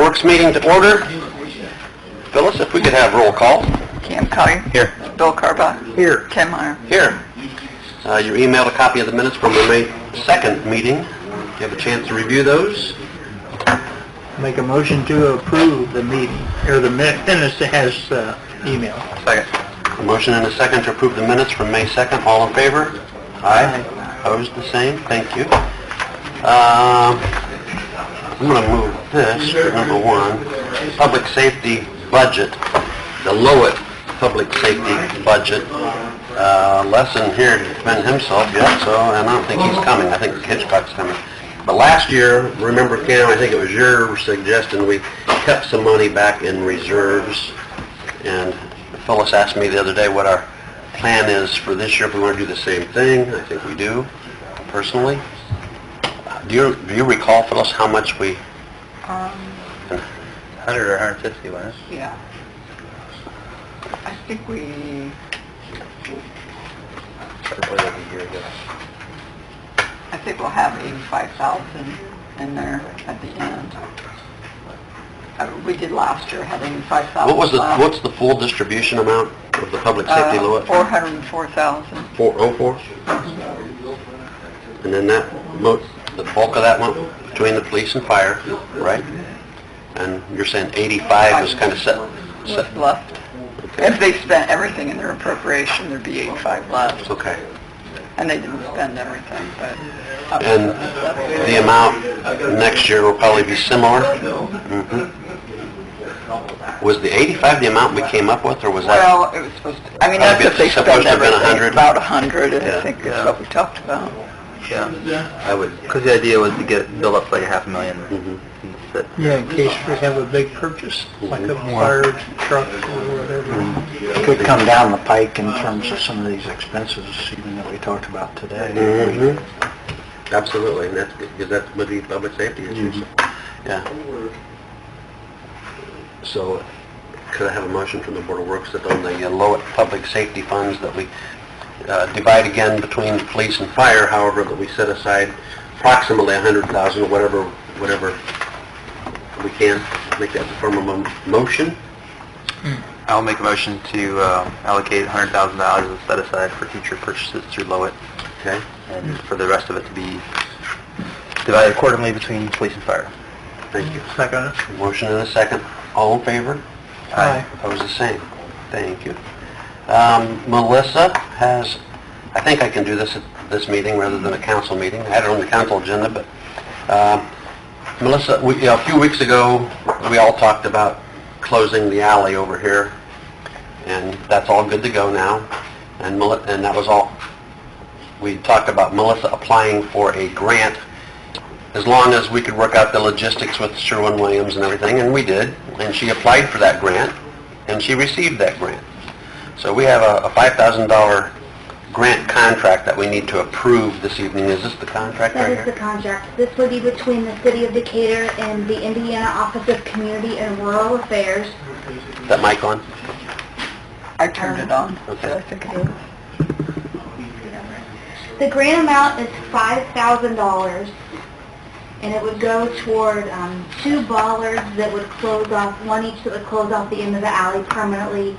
Works meeting to order. Phyllis, if we could have roll call. Cam Collier. Here. Bill Carbach. Here. Ken Meyer. Here. You emailed a copy of the minutes from the May 2nd meeting. Do you have a chance to review those? Make a motion to approve the meeting, or the minutes as email. Second. A motion and a second to approve the minutes from May 2nd. All in favor? Aye. Opposed, the same. Thank you. I'm going to move this to number 1. Public safety budget. The Lowett public safety budget. Les isn't here to defend himself yet, so, and I don't think he's coming. I think Hitchcock's coming. But last year, remember, Cam, I think it was your suggestion, we kept some money back in reserves. And Phyllis asked me the other day what our plan is for this year, if we want to do the same thing. I think we do, personally. Do you recall, Phyllis, how much we... 100 or 150, wasn't it? Yeah. I think we... Probably like a year ago. I think we'll have 85,000 in there at the end. We did last year, had 85,000. What's the full distribution amount of the public safety Lowett? 404,000. 404? And then the bulk of that went between the police and fire, right? And you're saying 85 was kind of set? What's left? Okay. If they spent everything in their appropriation, there'd be 85 left. Okay. And they didn't spend everything, but... And the amount next year will probably be similar? Mm-hmm. Was the 85 the amount we came up with, or was that... Well, it was supposed to... I mean, that's if they spent everything. 100? About 100, I think is what we talked about. Yeah, I would... Because the idea was to build up like $500,000. Mm-hmm. Yeah, in case we have a big purchase, like a fire truck or whatever. It could come down the pike in terms of some of these expenses, even that we talked about today. Mm-hmm. Absolutely, and that's because that would be public safety issues. Mm-hmm. Yeah. So, could I have a motion from the Board of Works that on the Lowett public safety funds that we divide again between police and fire, however, that we set aside approximately 100,000 or whatever we can make that the form of a motion? I'll make a motion to allocate $100,000 set aside for future purchases through Lowett. Okay. And for the rest of it to be divided accordingly between police and fire. Thank you. Second. Motion and a second. All in favor? Aye. Opposed, the same. Thank you. Melissa has, I think I can do this at this meeting rather than a council meeting. I had it on the council agenda, but Melissa, a few weeks ago, we all talked about closing the alley over here, and that's all good to go now. And that was all. We talked about Melissa applying for a grant, as long as we could work out the logistics with Sherwin-Williams and everything, and we did. And she applied for that grant, and she received that grant. So we have a $5,000 grant contract that we need to approve this evening. Is this the contract right here? That is the contract. This would be between the City of Decatur and the Indiana Office of Community and Rural Affairs. Is that mic on? I turned it on, Okay. so I think it is. The grant amount is $5,000, and it would go toward 2 bollards that would close off, one each that would close off the end of the alley permanently.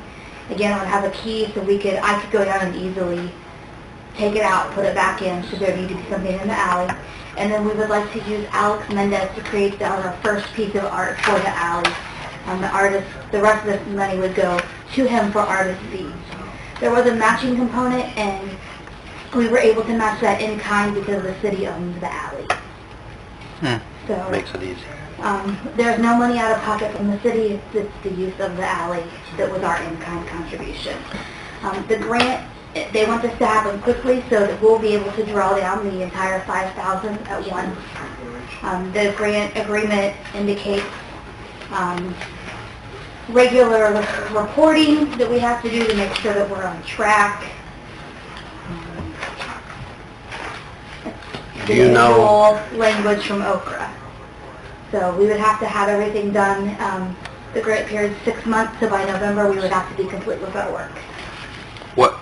Again, it would have a key, so I could go down and easily take it out, put it back in, should there need to be something in the alley. And then we would like to use Alex Mendez to create our first piece of art for the alley. The rest of the money would go to him for artist fees. There was a matching component, and we were able to match that in kind because the city owns the alley. So Makes it easy. there's no money out of pocket from the city. It's the use of the alley that was our in-kind contribution. The grant, they want this to happen quickly so that we'll be able to draw down the entire $5,000 at once. The grant agreement indicates regular reporting that we have to do to make sure that we're on track. Do you know language from Okra? So we would have to have everything done. The grant period is 6 months, so by November we would have to be complete with our work. What,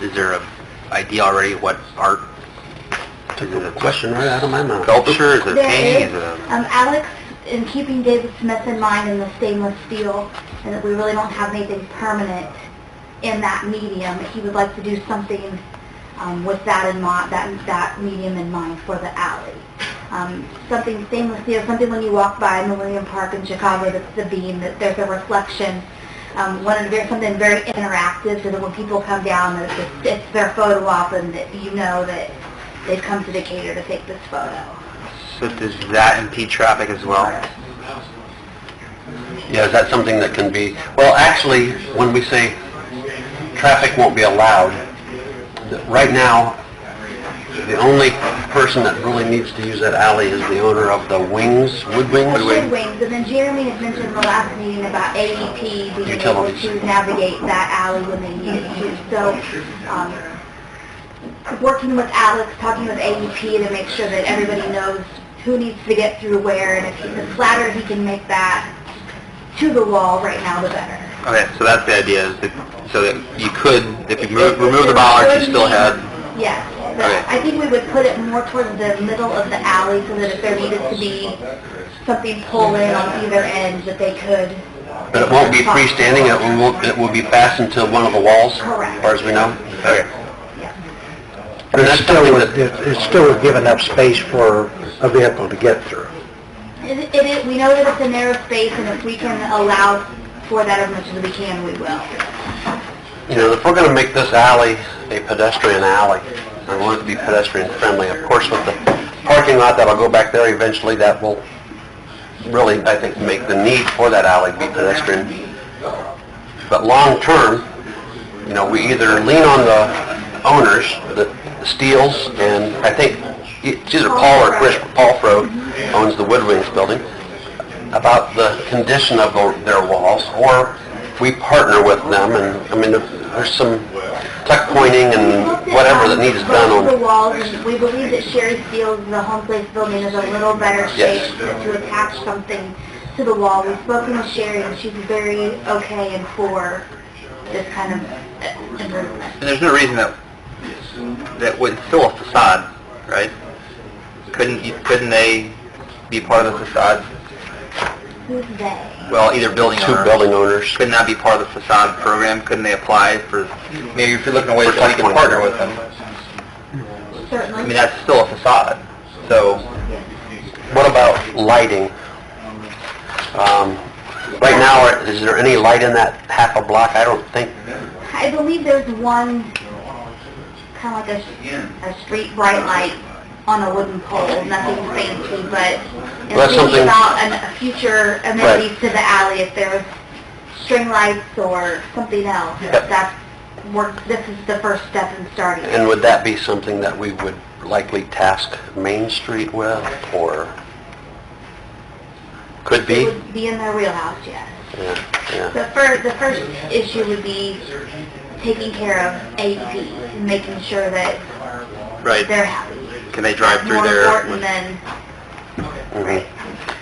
is there an idea already what art? Is it a question right out of my mouth? sculpture? Is it a painting? Is it a... Alex in keeping David Smith in mind and the stainless steel, and that we really don't have anything permanent in that medium, he would like to do something with that in mind, that medium in mind for the alley. Something stainless steel, something when you walk by Millennium Park in Chicago, that's the beam, that there's a reflection. Something very interactive, so that when people come down, that it's their photo op, and that you know that they've come to Decatur to take this photo. So does that impede traffic as well? Yeah, is that something that can be, well, actually, when we say traffic won't be allowed, right now, the only person that really needs to use that alley is the owner of the wings, wood wings. Wood wings, and then Jeremy had mentioned in the last meeting about AEP being able to navigate that alley when they need it to. So, working with Alex, talking with AEP to make sure that everybody knows who needs to get through where, and if the flatter he can make that to the wall right now, the better. Okay, so that's the idea, is that, so that you could, if you remove the bollards, you still had... Yes. Okay. I think we would put it more towards the middle of the alley, so that if there needed to be something pull in on either end, that they could... But it won't be freestanding, it will be fastened to one of the walls? Correct. As far as we know? Okay. But it's still give enough space for a vehicle to get through. We know that it's a narrow space, and if we can allow for that as much as we can, we will. You know, if we're going to make this alley a pedestrian alley, I want it to be pedestrian friendly, of course with the parking lot that'll go back there eventually, that will really, I think, make the need for that alley be pedestrian. But long term, you know, we either lean on the owners, the Steels, and I think it's either Paul or Chris, Paul Frode owns the Wood Wings building, about the condition of their walls, or we partner with them, and I mean, there's some tuck pointing and whatever that needs done on the walls, and we believe that Sherry Steele's, the Home Place building, is a little better shape to attach something to the wall. We've spoken with Sherry, and she's very okay and for this kind of improvement. And there's no reason that would fill a facade, right? Couldn't they be part of the facade? Who's they? Well, either building two owners. building owners. Couldn't that be part of the facade program? Couldn't they apply for, maybe if you're looking at ways that you can partner with them? Certainly. I mean, that's still a facade, so... What about lighting? Right now, is there any light in that half a block? I don't think. I believe there's one, kind of like a street bright light on a wooden pole, nothing fancy, but Well, thinking about a future amenities to the alley, if there was string lights or something else, this is the first step in starting. And would that be something that we would likely task Main Street with, or could be? It would be in their wheelhouse, yes. Yeah. The first issue would be taking care of AP and making sure that they're happy. Can they drive through More there? important than...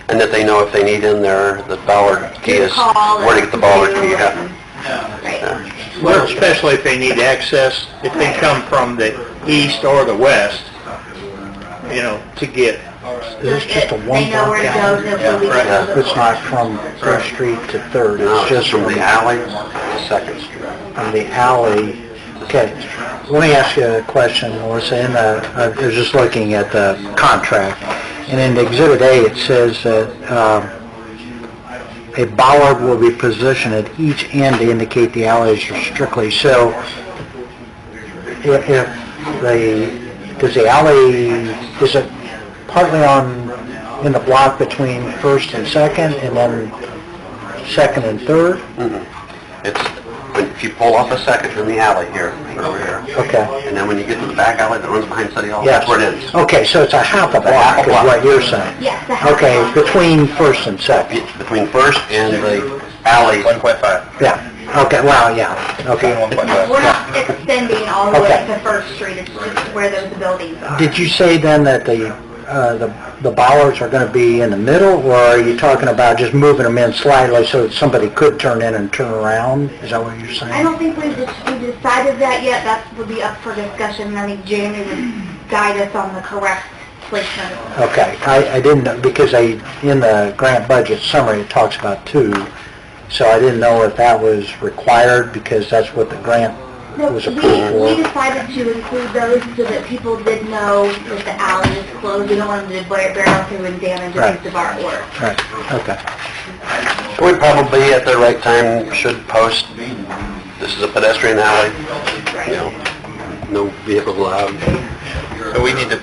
And that they know if they need in there, the Ballard key is, where to get the Ballard key. Right. Well, especially if they need access, if they come from the east or the west, you know, to get... Is this just a one They know where to go. It's not from First Street to Third. No, It's just from the alley to Second Street. from the alley. Okay, let me ask you a question, Melissa. I was just looking at the contract, and in Exhibit A, it says that a bollard will be positioned at each end to indicate the alleys are strictly. So, does the alley, is it partly in the block between First and Second, and then Second and Third? It's, if you pull off a Second in the alley here, over here, Okay. and then when you get to the back alley that runs behind City Hall, Yes. that's where it ends. Okay, so it's a half a block is what you're saying? Yes, the half Okay, block. between First and Second? It's between First and the alley. 1.5. Yeah, okay, well, yeah, okay. We're not extending all the way Okay. to First Street, it's just where those buildings are. Did you say then that the bollards are going to be in the middle, or are you talking about just moving them in slightly so that somebody could turn in and turn around? Is that what you're saying? I don't think we've decided that yet. That would be up for discussion, and I think Jamie would guide us on the correct placement. Okay, I didn't, know because in the grant budget summary, it talks about 2, so I didn't know if that was required, because that's what the grant was We approved for. decided to include those so that people did know that the alley is closed. We don't want them to barrel through and damage a piece of artwork. Right, okay. We probably, at the right time, should post, this is a pedestrian alley, you know, no vehicles allowed. So we need to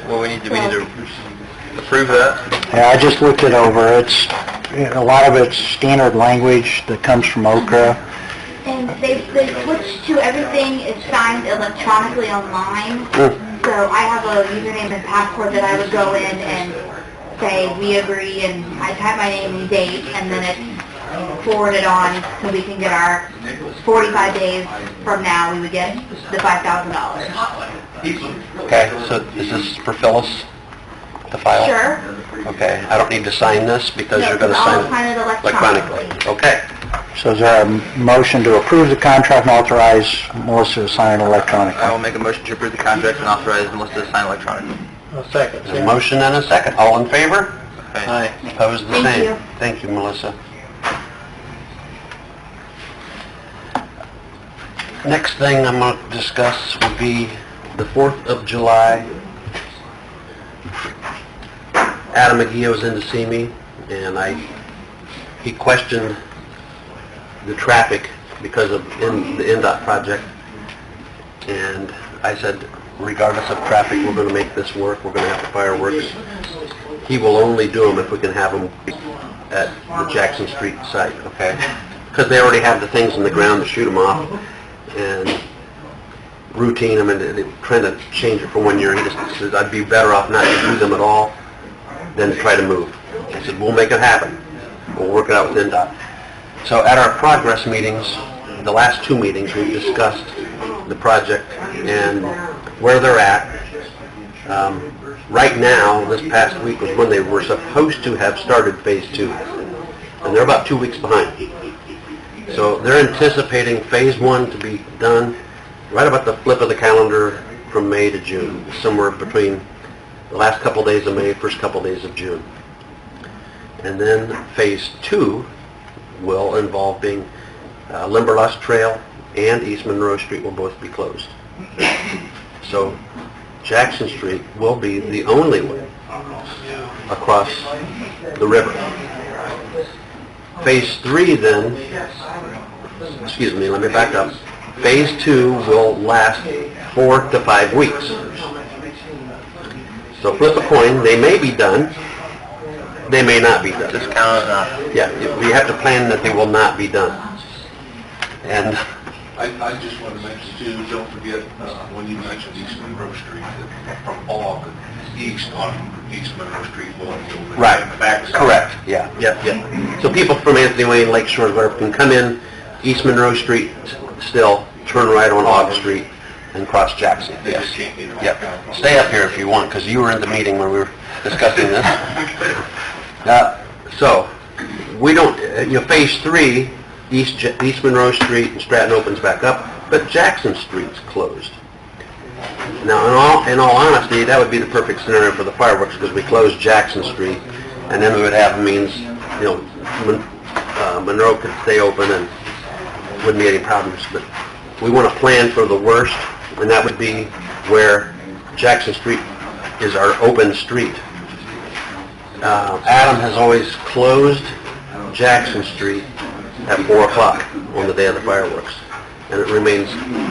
approve that? Yeah, I just looked it over. It's, a lot of it's standard language that comes from Okra. And they switched to everything is signed electronically online. So I have a username and password that I would go in and say, we agree, and I type my name and date, and then it's forwarded on so we can get our 45 days from now, we would get the $5,000. Okay, so is this for Phyllis to file? Sure. Okay, I don't need to sign this because No, you're going to I'll sign sign it it electronically. Okay. So is there a motion to approve the contract and authorize Melissa to sign it electronically? I will make a motion to approve the contract and authorize Melissa to sign electronically. A second. There's a motion and a second. All in favor? Okay. Opposed, the Thank same. you. Thank you, Melissa. Next thing I'm going to discuss would be the 4th of July. Adam McGee was in to see me, and he questioned the traffic because of the NDOT project, and I said, regardless of traffic, we're going to make this work. We're going to have the fireworks. He will only do them if we can have them at the Jackson Street site, okay? Because they already have the things in the ground to shoot them off, and routine them, and they're trying to change it from 1 year. He just says, I'd be better off not to do them at all than to try to move. I said, we'll make it happen. We'll work it out with NDOT. So at our progress meetings, the last 2 meetings, we've discussed the project and where they're at. Right now, this past week was when they were supposed to have started Phase 2, and they're about 2 weeks behind. So they're anticipating Phase 1 to be done right about the flip of the calendar from May to June, somewhere between the last couple days of May, first couple days of June. And then Phase 2 will involve being Limberlost Trail and East Monroe Street will both be closed. So Jackson Street will be the only way across the river. Phase 3 then, excuse me, let me back up. Phase 2 will last 4 to 5 weeks. So flip a coin, they may be done, they may not be done. Just count it up. Yeah, we have to plan that they will not be done. And I just want to mention too, don't forget, when you mentioned East Monroe Street, that from August, east on East Monroe Street will be open. right, The back side. correct, yeah. So people from Anthony Wayne, Lake Shore, whatever, can come in East Monroe Street still, turn right on August Street, and cross Jackson. They Yes. just can't get around Yep. town. Stay up here if you want, because you were in the meeting when we were discussing this. So, we don't, Phase 3, East Monroe Street and Stratton opens back up, but Jackson Street's closed. Now, in all honesty, that would be the perfect scenario for the fireworks, because we close Jackson Street, and then we would have means, Monroe could stay open and wouldn't be any problems, but we want to plan for the worst, and that would be where Jackson Street is our open street. Adam has always closed Jackson Street at 4 o'clock on the day of the fireworks, and it remains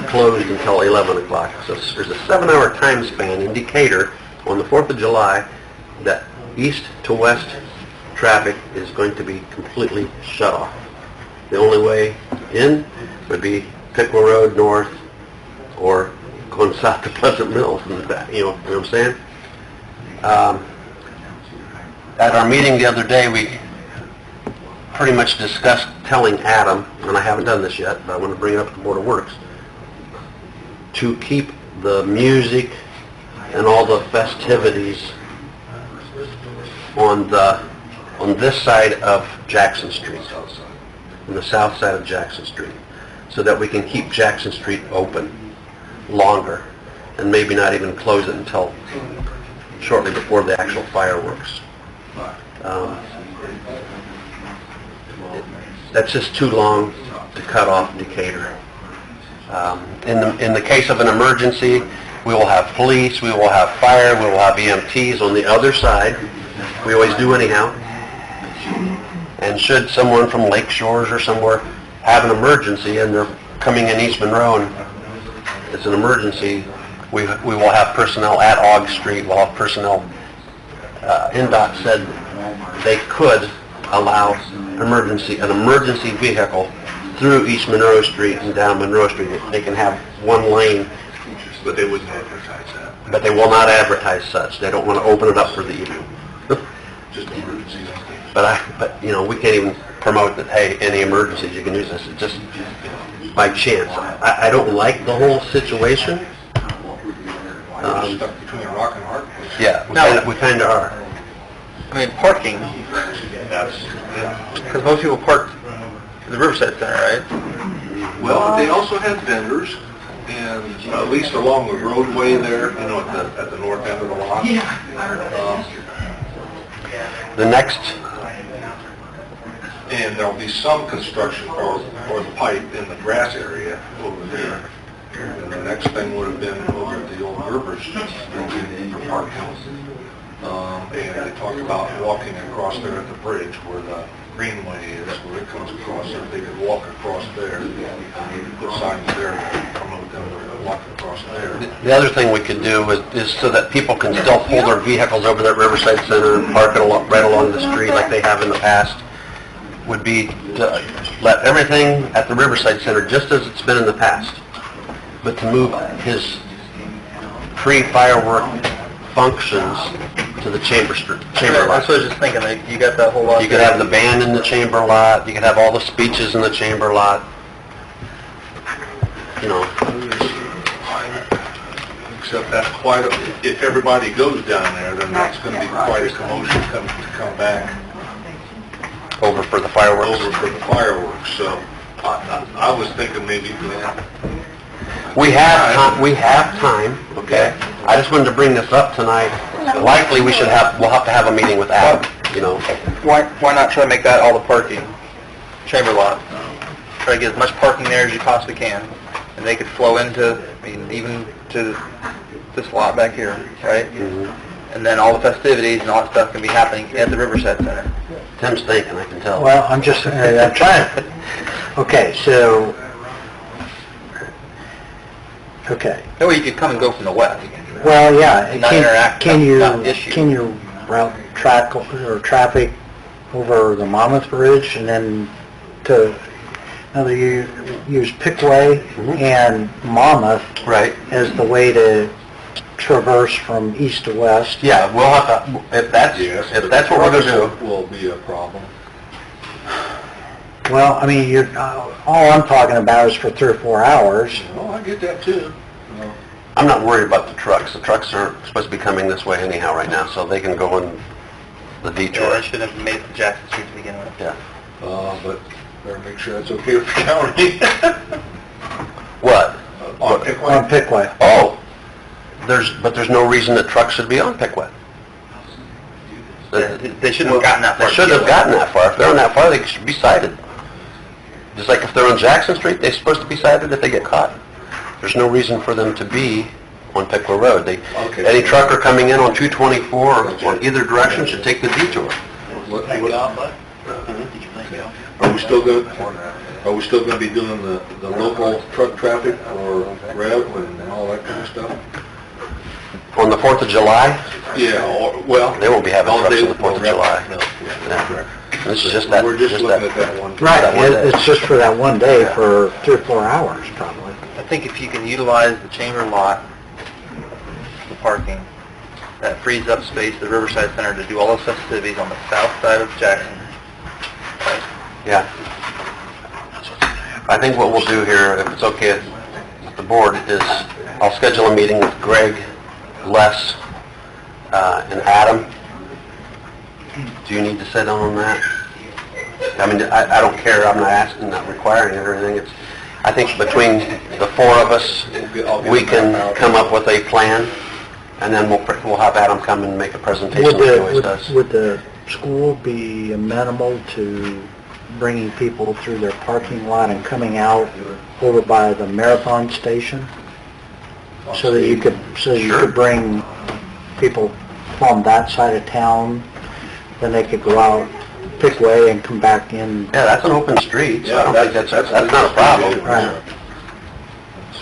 closed until 11 o'clock. So there's a 7-hour time span in Decatur on the 4th of July that east to west traffic is going to be completely shut off. The only way in would be Pickle Road north or going south to Pleasant Mills and that, you know what I'm saying? At our meeting the other day, we pretty much discussed telling Adam, and I haven't done this yet, but I want to bring it up to the Board of Works, to keep the music and all the festivities on this side of Jackson Street, on the south side of Jackson Street, so that we can keep Jackson Street open longer, and maybe not even close it until shortly before the actual fireworks. Um, That's just too long to cut off Decatur. In the case of an emergency, we will have police, we will have fire, we will have EMTs on the other side. We always do anyhow. And should someone from Lake Shores or somewhere have an emergency and they're coming in East Monroe and it's an emergency, we will have personnel at Aug Street, we'll have personnel. NDOT said they could allow an emergency vehicle through East Monroe Street and down Monroe Street. They can have one lane. But they wouldn't advertise that. But they will not advertise such. They don't want to open it up for the evening. Just emergency. But you know, we can't even promote that, hey, any emergencies, you can use this. It's just by chance. I don't like the whole situation. We're stuck between a rock and a hard place. Yeah, we kind of are. I mean, parking, because most people park at the Riverside Center, right? Well, they also have vendors, and at least along the roadway there, you know, at the north end of the lot. The next, And there'll be some construction or the pipe in the grass area over there. And the next thing would have been over at the old Gerber's building for parking. And they talked about walking across there at the bridge where the greenway is, where it comes across there. They could walk across there. Put signs there to promote them to walk across there. the other thing we could do is so that people can still pull their vehicles over to Riverside Center and park it right along the street like they have in the past, would be to let everything at the Riverside Center just as it's been in the past, but to move his pre-firework functions to the chamber lot. That's what I was just thinking, like, you got that whole lot. You could have the band in the chamber lot, you could have all the speeches in the chamber lot. You know, Except that's if everybody goes down there, then that's going to be quite a commotion to come back over for the fireworks. So I was thinking maybe, We have time, okay? I just wanted to bring this up tonight. Likely we'll have to have a meeting with Adam, you know. Why not try to make that all the parking, chamber lot? Try to get as much parking there as you possibly can, and they could flow into, I mean, even to this lot back here, right? Mm-hmm. And then all the festivities and all that stuff can be happening at the Riverside Center. Tim's thinking, I can tell. Well, I'm trying, okay, so, okay. That way you could come and go from the west. Well, yeah, Not interact, not issue. can you route traffic over the Monmouth Bridge and then you use Pickway and Monmouth Right. as the way to traverse from east to west? Yeah, we'll have to, if that's what we're going to do. will be a problem. Well, I mean, all I'm talking about is for 3 or 4 hours. Oh, I get that too. I'm not worried about the trucks. The trucks are supposed to be coming this way anyhow right now, so they can go in the detour. Yeah, they should have made it to Jackson Street to begin with. Yeah. But better make sure that's okay with the county. What? On Pickway? On Pickway. Oh, but there's no reason that trucks should be on Pickway. They shouldn't have gotten that far. They shouldn't have gotten that far. If they're on that far, they should be cited. Just like if they're on Jackson Street, they're supposed to be cited if they get caught. There's no reason for them to be on Pickway Road. Any trucker coming in on 224 on either direction should take the detour. Are we still going to be doing the local truck traffic or rev and all that kind of stuff? On the 4th of July, Yeah, they won't be having all trucks day- on the 4th of July. No, Yeah. This is just that. We're just looking at that one. Right, That one day. it's just for that one day for 3 or 4 hours, probably. I think if you can utilize the chamber lot, the parking, that frees up space at the Riverside Center to do all those festivities on the south side of Jackson. Right? Yeah. I think what we'll do here, if it's okay with the board, is I'll schedule a meeting with Greg, Les, and Adam. Do you need to sit on that? I mean, I don't care, I'm not asking, not requiring it or anything. I think between the 4 of us, we can come up with a plan and then we'll have Adam come and make a presentation like he always does. Would the school be amenable to bringing people through their parking lot and coming out over by the marathon station? So that you could bring people from that side of town, then they could go out, pick way and come back in. Yeah, that's an open street, so I don't think that's not a problem. Right.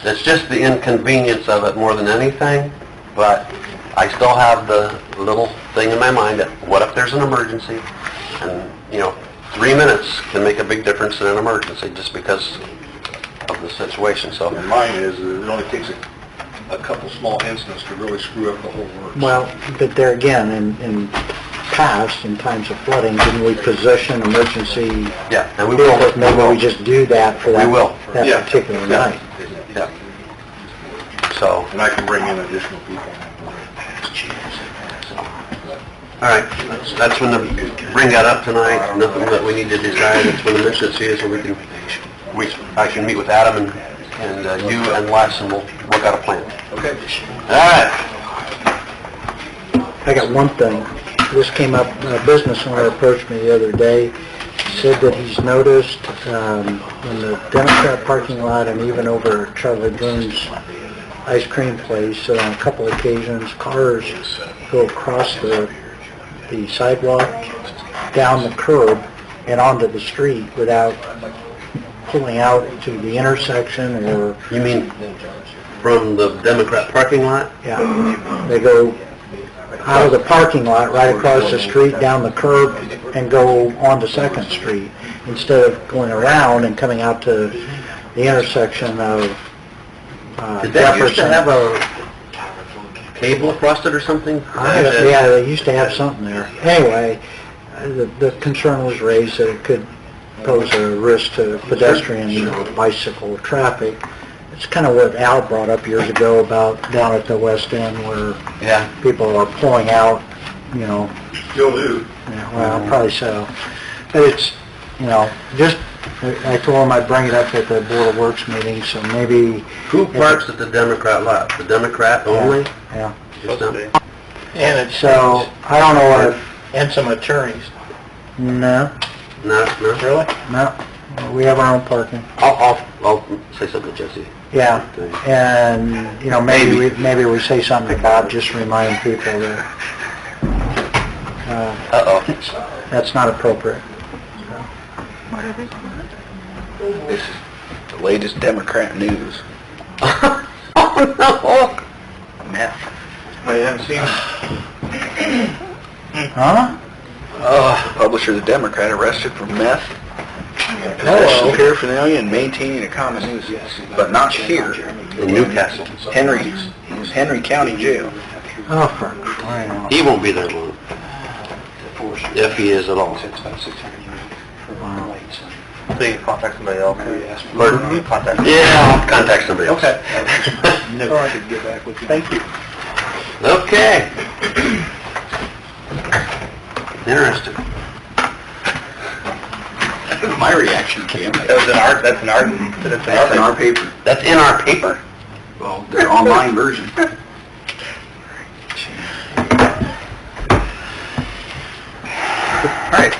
It's just the inconvenience of it more than anything, but I still have the little thing in my mind that what if there's an emergency? And, 3 minutes can make a big difference in an emergency just because of the situation, so. And mine is, it only takes a couple small incidents to really screw up the whole works. Well, but there again, in past, in times of flooding, didn't we position emergency Yeah, and we will. vehicles? Maybe we just do that for that, We will. that Yeah. particular Yeah. night. Yeah. So, And I can bring in additional people. all right, that's when bring that up tonight, nothing that we need to decide, that's when the mention it to you, so I can meet with Adam and you and Les, and we'll work out a plan. Okay. All right. I got one thing. This came up, a business owner approached me the other day, said that he's noticed in the Democrat parking lot and even over at Charlie Boone's ice cream place, on a couple occasions, cars go across the sidewalk, down the curb, and onto the street without pulling out to the intersection or, You mean from the Democrat parking lot? yeah, they go out of the parking lot, right across the street, down the curb, and go onto Second Street, instead of going around and coming out to the intersection of Did that used to Jefferson. have a cable across it or something? Yeah, they used to have something there. Anyway, the concern was raised that it could pose a risk to pedestrian, bicycle traffic. It's kind of what Al brought up years ago about down at the West End where Yeah. people are pulling out, Still do. yeah, well, probably so. But it's, just, I told him I'd bring it up at the Board of Works meeting, so maybe... Who parks at the Democrat lot? The Democrat only? Yeah. Just them? And it's, So, I don't know what... and some attorneys. No, No, no? Really? no, we have our own parking. I'll say something to Jesse. Yeah, and, maybe we say something to Bob, just to remind people that, Uh-oh. that's not appropriate. This is the latest Democrat news. Oh, Meth. I haven't seen Huh? Publisher of the Democrat arrested for meth, Hello. possession, paraphernalia, and maintaining a common nuisance, but not here. no. In Newcastle. Henry County Jail. Oh, for crying out He won't be there long. If he is at all. So you can contact somebody else. Pardon? Contact. Yeah, I'll contact somebody else. Okay. No, I could get back with you. Thank you. Okay. Interesting. My reaction, Kim. That's in our paper. That's in our paper? Well, their online version. All right.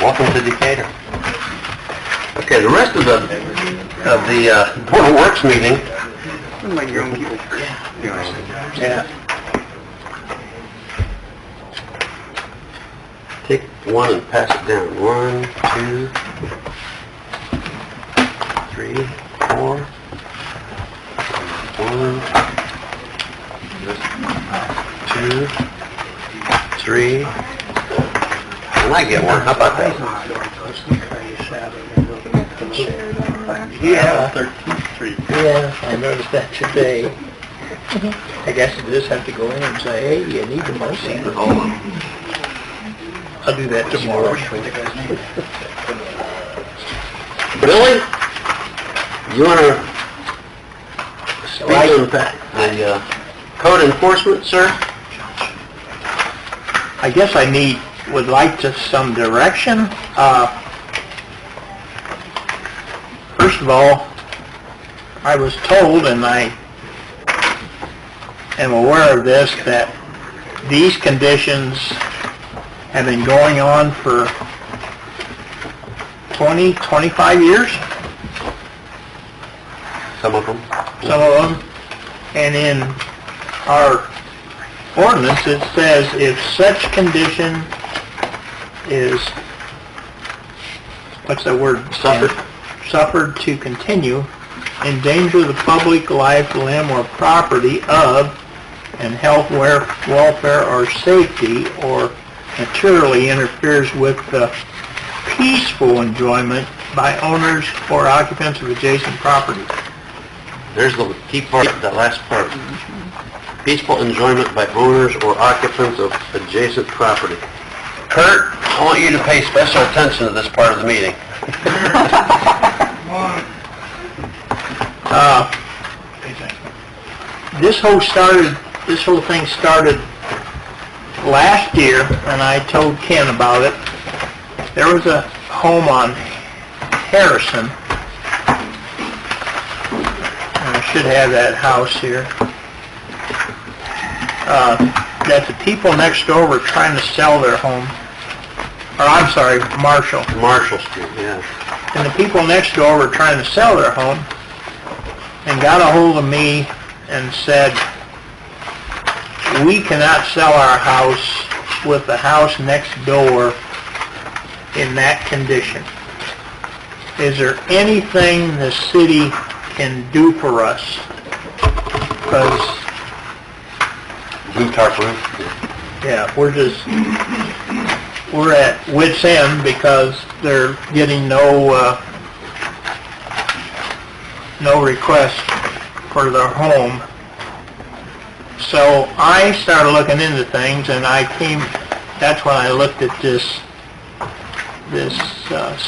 Welcome to Decatur. Okay, the rest of the Board of Works meeting. Like your own people. Yeah. Take one and pass it down. 1, 2, 3, 4. 1, 2, 3. And I get one. How about that? Yeah, 13th Street. Yeah, I noticed that today. I guess you just have to go in and say, hey, you need the mercy. I'll do that tomorrow. Billy? You want to speak on the code enforcement, sir? I guess I would like just some direction. First of all, I was told, and I am aware of this, that these conditions have been going on for 20, 25 years, Some of them. some of them. And in our ordinance, it says if such condition is, what's that word? Suffered to continue, endanger the public life, limb, or property of, and health, welfare, or safety, or materially interferes with the peaceful enjoyment by owners or occupants of adjacent property. There's the key part, that last part. Peaceful enjoyment by owners or occupants of adjacent property. Kurt, I want you to pay special attention to this part of the meeting. This whole thing started last year, and I told Ken about it. There was a home on Harrison, and I should have that house here, that the people next door were trying to sell their home. Or, I'm sorry, Marshall. Marshall Street, yeah. And the people next door were trying to sell their home and got a hold of me and said, we cannot sell our house with the house next door in that condition. Is there anything the city can do for us? Because, Blue tarp roof. yeah, we're at wit's end because they're getting no request for their home. So I started looking into things, and that's when I looked at this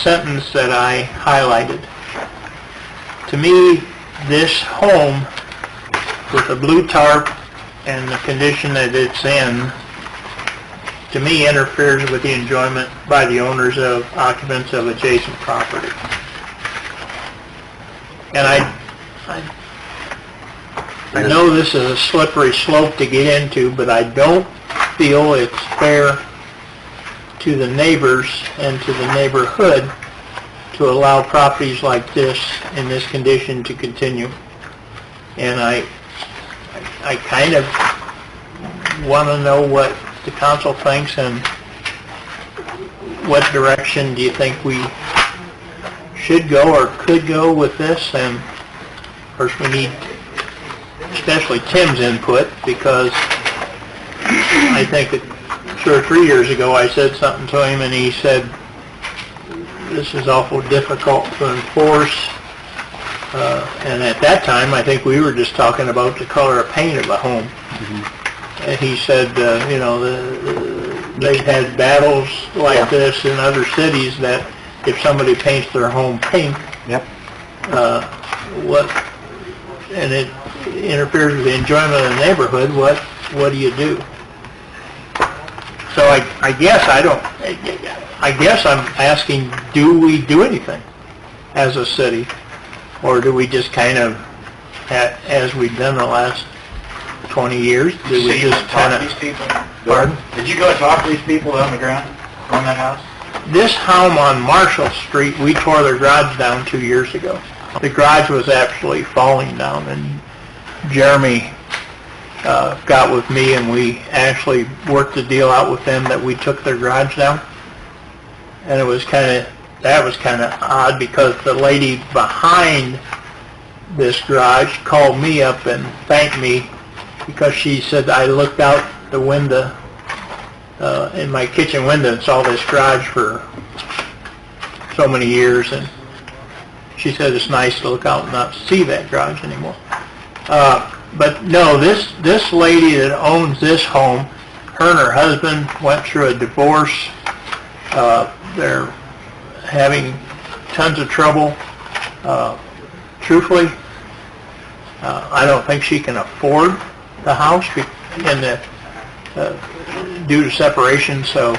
sentence that I highlighted. To me, this home with the blue tarp and the condition that it's in, to me, interferes with the enjoyment by the owners of occupants of adjacent property. And I know this is a slippery slope to get into, but I don't feel it's fair to the neighbors and to the neighborhood to allow properties like this in this condition to continue. And I kind of want to know what the council thinks, and what direction do you think we should go or could go with this. And of course we need especially Tim's input, because I think that 2 or 3 years ago I said something to him and he said, this is awful difficult to enforce. And at that time, I think we were just talking about the color of paint of a home. And he said, they've had battles like this in other cities, that if somebody paints their home pink, and it interferes with the enjoyment of the neighborhood, what do you do? So I guess I'm asking, do we do anything as a city? Or do we just kind of, as we've done the last 20 years, do we just kind of... These people? Pardon? Did you go and talk to these people on the ground on that house? This home on Marshall Street, we tore their garage down 2 years ago. The garage was actually falling down, and Jeremy got with me, and we actually worked the deal out with them that we took their garage down. And that was kind of odd, because the lady behind this garage called me up and thanked me, because she said I looked out the window, in my kitchen window, and saw this garage for so many years, and she said it's nice to look out and not see that garage anymore. But no, this lady that owns this home, her and her husband went through a divorce. They're having tons of trouble. Truthfully, I don't think she can afford the house due to separation. So,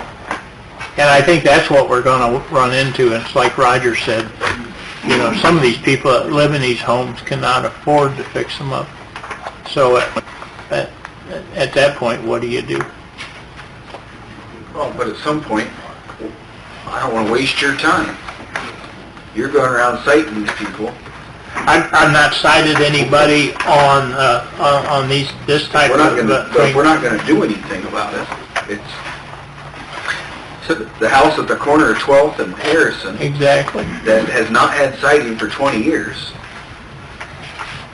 and I think that's what we're going to run into. And it's like Roger said, some of these people that live in these homes cannot afford to fix them up. So at that point, what do you do? Well, but at some point, I don't want to waste your time. You're going around citing these people. I've not cited anybody on this type We're not of... going to do anything about it. It's so the house at the corner of 12th and Harrison Exactly. that has not had siding for 20 years.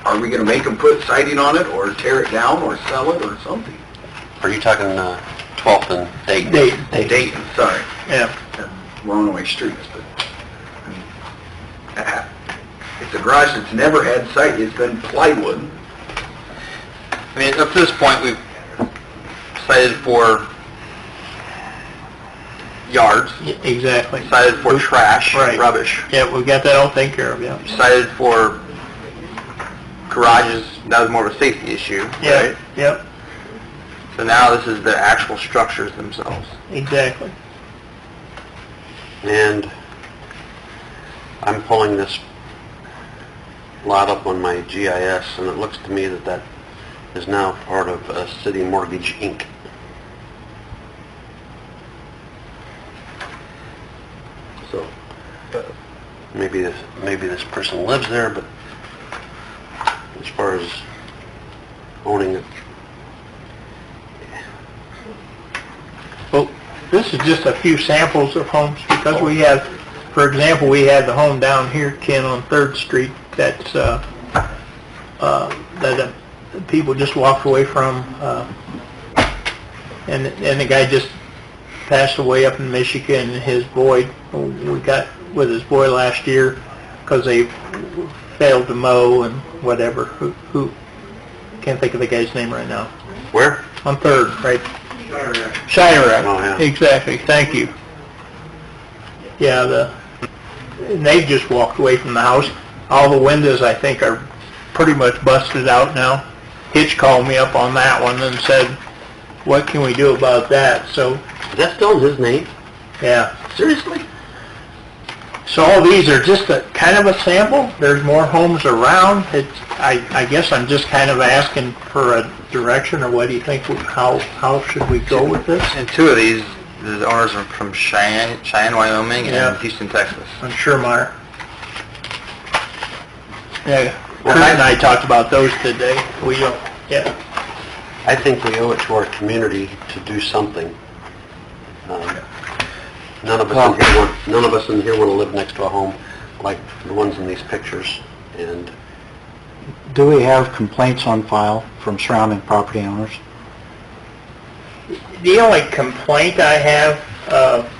Are we going to make them put siding on it, or tear it down, or sell it, or something? Are you talking 12th and Dayton? Dayton, sorry. Yeah. We're on my streets, but I mean, it's a garage that's never had siding. It's been plywood. I mean, up to this point, we've cited for yards, Exactly. cited for trash, Right. rubbish, Yeah, we got that all taken care of, yeah. cited for garages. That was more of a safety issue, Yeah, right? yep, So now this is the actual structures themselves. exactly. And I'm pulling this lot up on my GIS, and it looks to me that that is now part of City Mortgage, Inc. So, maybe this person lives there, but as far as owning it, Well, this is just a few samples of homes, because we have, for example, we had the home down here, Ken, on 3rd Street, that's, that people just walked away from, and the guy just passed away up in Michigan, and his boy, we got with his boy last year, because they failed to mow and whatever, who, can't think of the guy's name right now. where? On 3rd, right? Shire Oh, yeah. Exactly, thank you. Yeah, and they just walked away from the house. All the windows, I think, are pretty much busted out now. Hitch called me up on that one and said, what can we do about that? So, Is that still in his name? yeah. Seriously? So all these are just a kind of a sample. There's more homes around. I guess I'm just kind of asking for a direction, or what do you think, how should we go with this? And two of these, the owners are from Cheyenne, Wyoming, Yeah. and Houston, Texas. I'm sure, Mark. Yeah, Well, Kurt and I talked about those today. We don't, yeah. I think we owe it to our community to do something. None of us in here want to live next to a home like the ones in these pictures, and Do we have complaints on file from surrounding property owners? The only complaint I have,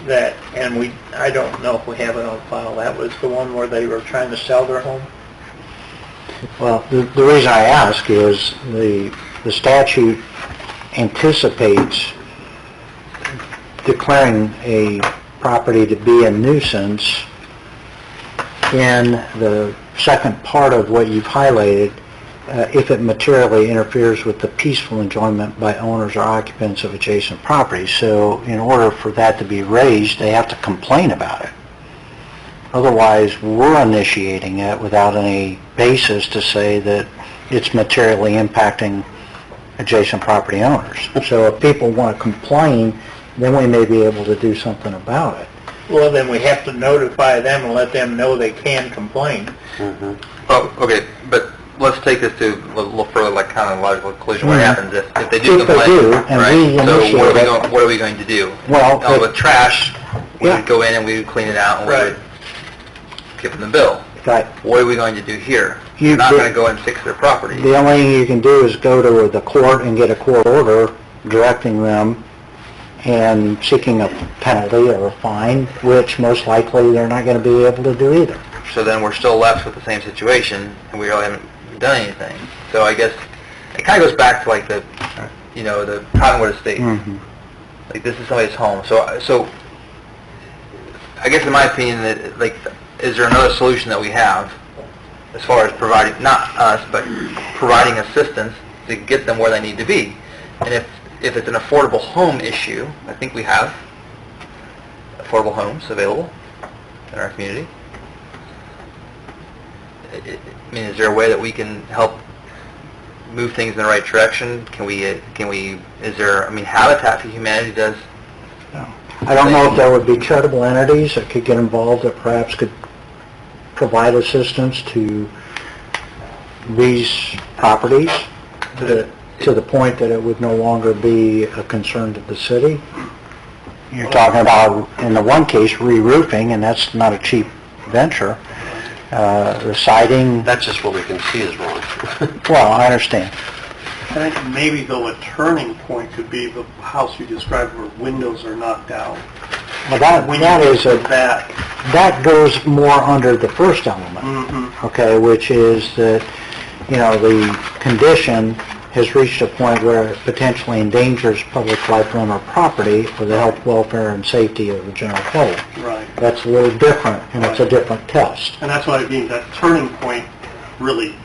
that, and I don't know if we have it on file, that was the one where they were trying to sell their home. Well, the reason I ask is the statute anticipates declaring a property to be a nuisance in the second part of what you've highlighted, if it materially interferes with the peaceful enjoyment by owners or occupants of adjacent property. So in order for that to be raised, they have to complain about it. Otherwise, we're initiating it without any basis to say that it's materially impacting adjacent property owners. So if people want to complain, then we may be able to do something about it. Well, then we have to notify them and let them know they can complain. Oh, okay, but let's take this to a little further, like kind of logical conclusion. What happens if they do If they complain? do, and right? we So initiate it. what are we going to do? Well, With trash, we Yeah. would go in and we would clean it out and we Right. would give them the bill. Right. What are we going to do here? You We're not did- going to go and fix their property. The only thing you can do is go to the court and get a court order directing them and seeking a penalty or a fine, which most likely they're not going to be able to do either. So then we're still left with the same situation, and we really haven't done anything. So I guess it kind of goes back to like the Cottonwood Estate. Like this is somebody's home. So I guess in my opinion, that like, is there another solution that we have as far as providing, not us, but providing assistance to get them where they need to be? And if it's an affordable home issue, I think we have affordable homes available in our community. I mean, is there a way that we can help move things in the right direction? Can we, is there, I mean, Habitat for Humanity does, I don't know if there would be charitable entities that could get involved that perhaps could provide assistance to these properties to the point that it would no longer be a concern to the city. You're talking about, in the one case, re-roofing, and that's not a cheap venture. The siding, That's just what we can see is wrong. well, I understand. I think maybe though a turning point could be the house you described where windows are knocked out. Well, that goes more under the first element, okay, which is that, you know, the condition has reached a point where it potentially endangers public life, limb, or property for the health, welfare, and safety of the general public. Right. That's a little different, and it's a different test. And that's what I mean, that turning point really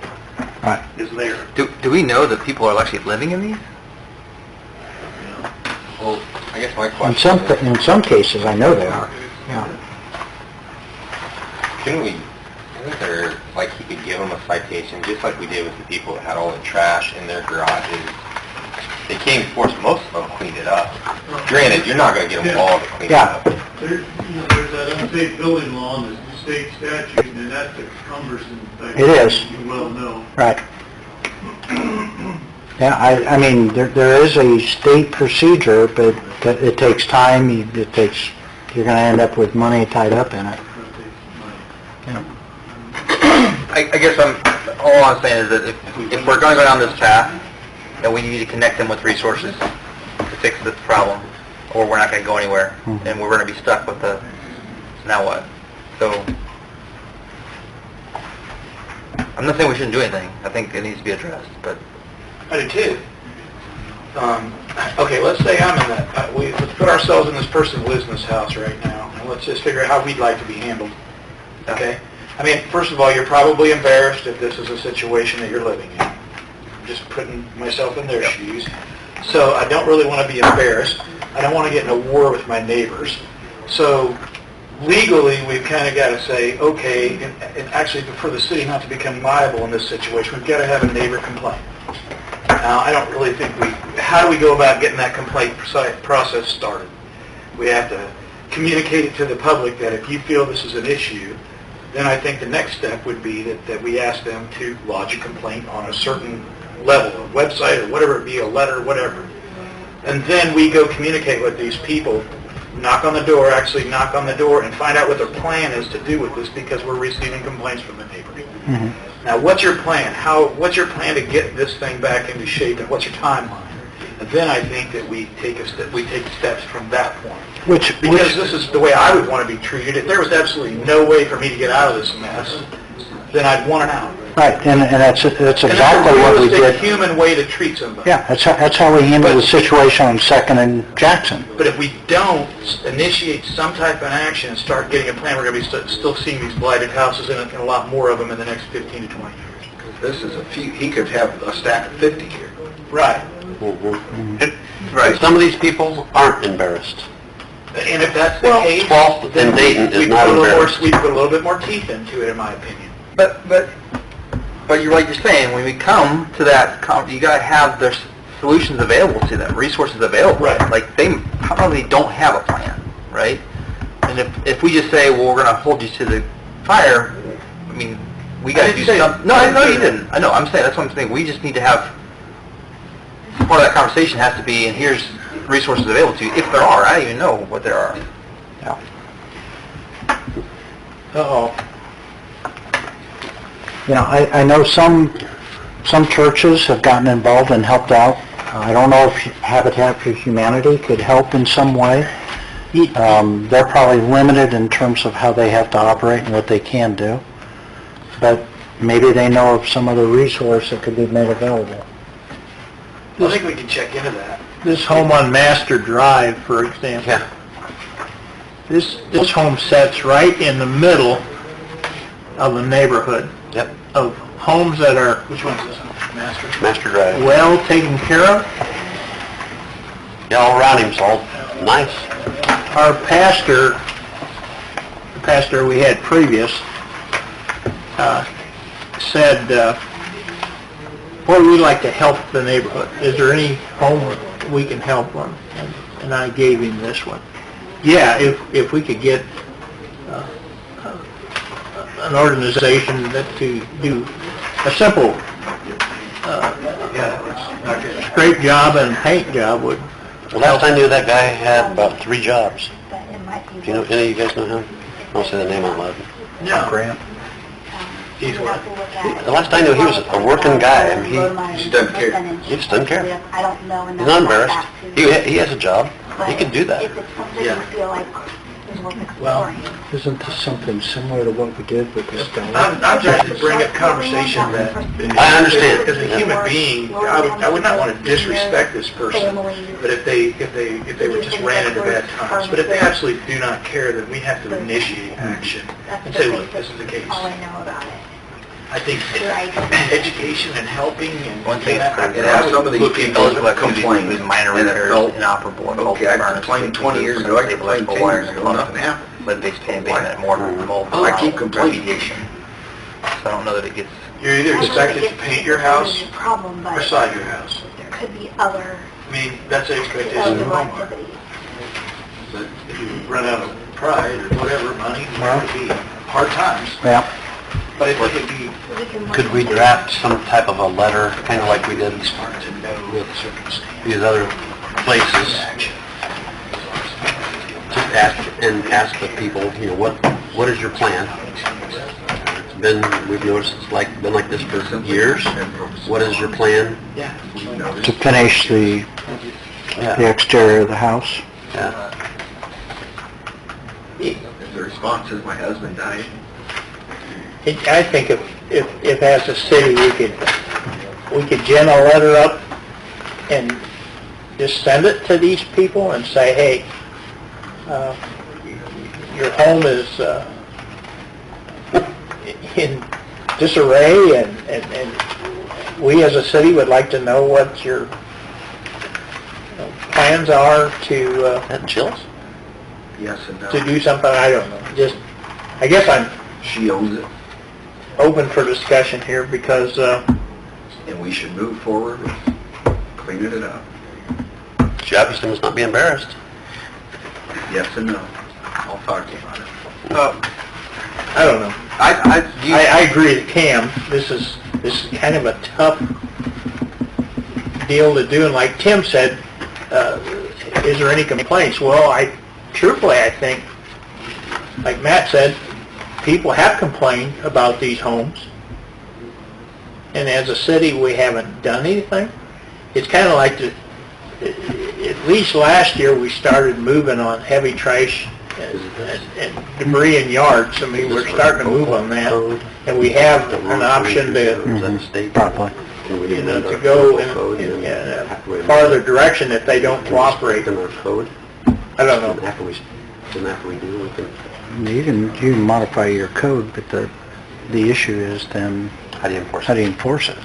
Right. is there. do we know that people are actually living in these? Well, I guess my In question is, in some cases, I know they are. Yeah. can we, isn't there, like, you could give them a citation, just like we did with the people that had all the trash in their garages? They came before us, most of them cleaned it up. Granted, you're not going to get them all to clean it Yeah. up. There's that unsafe building law and the state statute, and that's a cumbersome thing. It is. You well know. Right. Yeah, I mean, there is a state procedure, but it takes time, you're going to end up with money tied up in it. I guess all I'm saying is that if we're going to go down this path, then we need to connect them with resources to fix this problem, or we're not going to go anywhere, and we're going to be stuck with the, now what? So, I'm not saying we shouldn't do anything. I think it needs to be addressed, but... I do too. Okay, let's say I'm in that, let's put ourselves in this person who lives in this house right now, and let's just figure out how we'd like to be handled, okay? I mean, first of all, you're probably embarrassed if this is a situation that you're living in. I'm just putting myself in their shoes. So I don't really want to be embarrassed. I don't want to get in a war with my neighbors. So legally, we've kind of got to say, okay, and actually for the city not to become liable in this situation, we've got to have a neighbor complaint. Now, I don't really think how do we go about getting that complaint process started? We have to communicate it to the public that if you feel this is an issue, then I think the next step would be that we ask them to lodge a complaint on a certain level, a website or whatever it be, a letter, whatever. And then we go communicate with these people, knock on the door and find out what their plan is to do with this, because we're receiving complaints from the neighbors. Now, what's your plan? What's your plan to get this thing back into shape, and what's your timeline? And then I think that we take steps from that point. Because this is the way I would want to be treated. If there was absolutely no way for me to get out of this mess, then I'd want it out. Right, and that's exactly what we It's a did. human way to treat somebody. Yeah, that's how we handled the situation on 2nd and Jackson. But if we don't initiate some type of action and start getting a plan, we're going to be still seeing these blighted houses and a lot more of them in the next 15 to 20 years. This is he could have a stack of 50 here. Right. Right. Some of these people aren't embarrassed. And if that's the case, 12th then and Dayton is we not embarrassed. put a little bit more teeth into it, in my opinion. But you're like you're saying, when we come to that, you got to have their solutions available to them, resources available. Right. Like they probably don't have a plan, right? And if we just say, well, we're going to hold you to the fire, I mean, we got to do something. No, I know you didn't. I know. I'm saying that's what I'm saying. We just need to have part of that conversation has to be, and here's resources available to you, if there are. I don't even know what there are. Yeah. Uh-oh. You know, I know some churches have gotten involved and helped out. I don't know if Habitat for Humanity could help in some way. They're probably limited in terms of how they have to operate and what they can do. But maybe they know of some other resource that could be made available. I think we can check into that. This home on Master Drive, for example. Yeah. This home sets right in the middle of the neighborhood. Yep. Of homes that are Which one's this one? Master Drive. well taken care of. Yeah, all around him's all nice. Our pastor, the pastor we had previous, said Well, we like to help the neighborhood. Is there any home we can help on? And I gave him this one. Yeah, if we could get an organization that to do a simple scrape job and paint job would. Well, last I knew, that guy had about 3 jobs. But it might be. Do you know, any of you guys know him? I won't say the name out loud. No. Grant? He's what? The last I knew, he was a working guy. I mean, He just doesn't care. he just doesn't care. I don't know enough. He's not about embarrassed. that to- He has a job. He but can do that. If it's something you feel like is worth Well, exploring. isn't this something similar to what we did with the stone? I'm trying to bring up conversation that... I understand. As a human being, I would not want to disrespect this person, but if they were just ran into bad times. But if they absolutely do not care, then we have to initiate action and say, look, this is the case. All I know about it. I think education and helping and... One thing that's And have some of these people complain, with minor and it repairs, felt, inoperable, and okay, I complained 20 years ago, I complained 10 years ago, nothing happened. But they still being that mortar and mold. Oh, I keep complaining. remediation. So I don't know that it gets... You're either expected to paint your house Problem, but or side your house. there could be other I mean, that's the expectation of the homeowner. activities. But if you run out of pride or whatever, money, it Well. could be hard times. Yeah. But it could be Could we draft some type of a letter, kind of like we did smart to know the circumstance. these other places? Just ask the people, you know, what is your plan? We've noticed it's been like this for years. What is your plan? To finish the exterior of the house? Yeah. The response is, my husband died. I think if as a city we could gen a letter up and just send it to these people and say, hey, your home is in disarray, and we as a city would like to know what your plans are to That chills? Yes and no. to do something. I don't know. Just, I guess I'm She owns it, open for discussion here because and we should move forward with cleaning it up. She obviously must not be embarrassed. Yes and no. I'll talk to you about it. I don't know. I agree with Cam. This is kind of a tough deal to do. And like Tim said, is there any complaints? Well, truthfully, I think, like Matt said, people have complained about these homes. And as a city, we haven't done anything. It's kind of like at least last year, we started moving on heavy trash and debris in yards. I mean, we're starting to move on that, and we have an option to, Probably. you know, to go in a farther direction if they don't cooperate. I don't know. After we do, we can... You can modify your code, but the issue is then, How do you enforce how do you enforce it?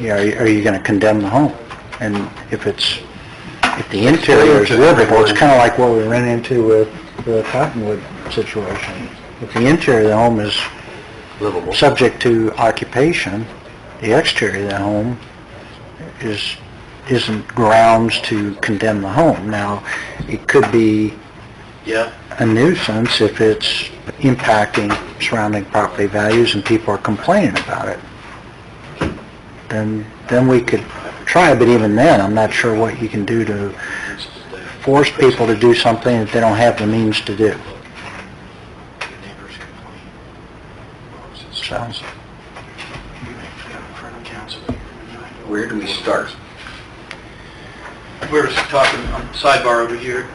Yeah, are you going to condemn the home? And if the interior is livable, it's kind of like what we ran into with the Cottonwood situation. If the interior of the home is livable? subject to occupation, the exterior of the home isn't grounds to condemn the home. Now, it could be a nuisance if it's impacting surrounding property values and people are complaining about it. Then we could try, but even then, I'm not sure what you can do to force people to do something that they don't have the means to do. So, Where do we start? We were talking on sidebar over here.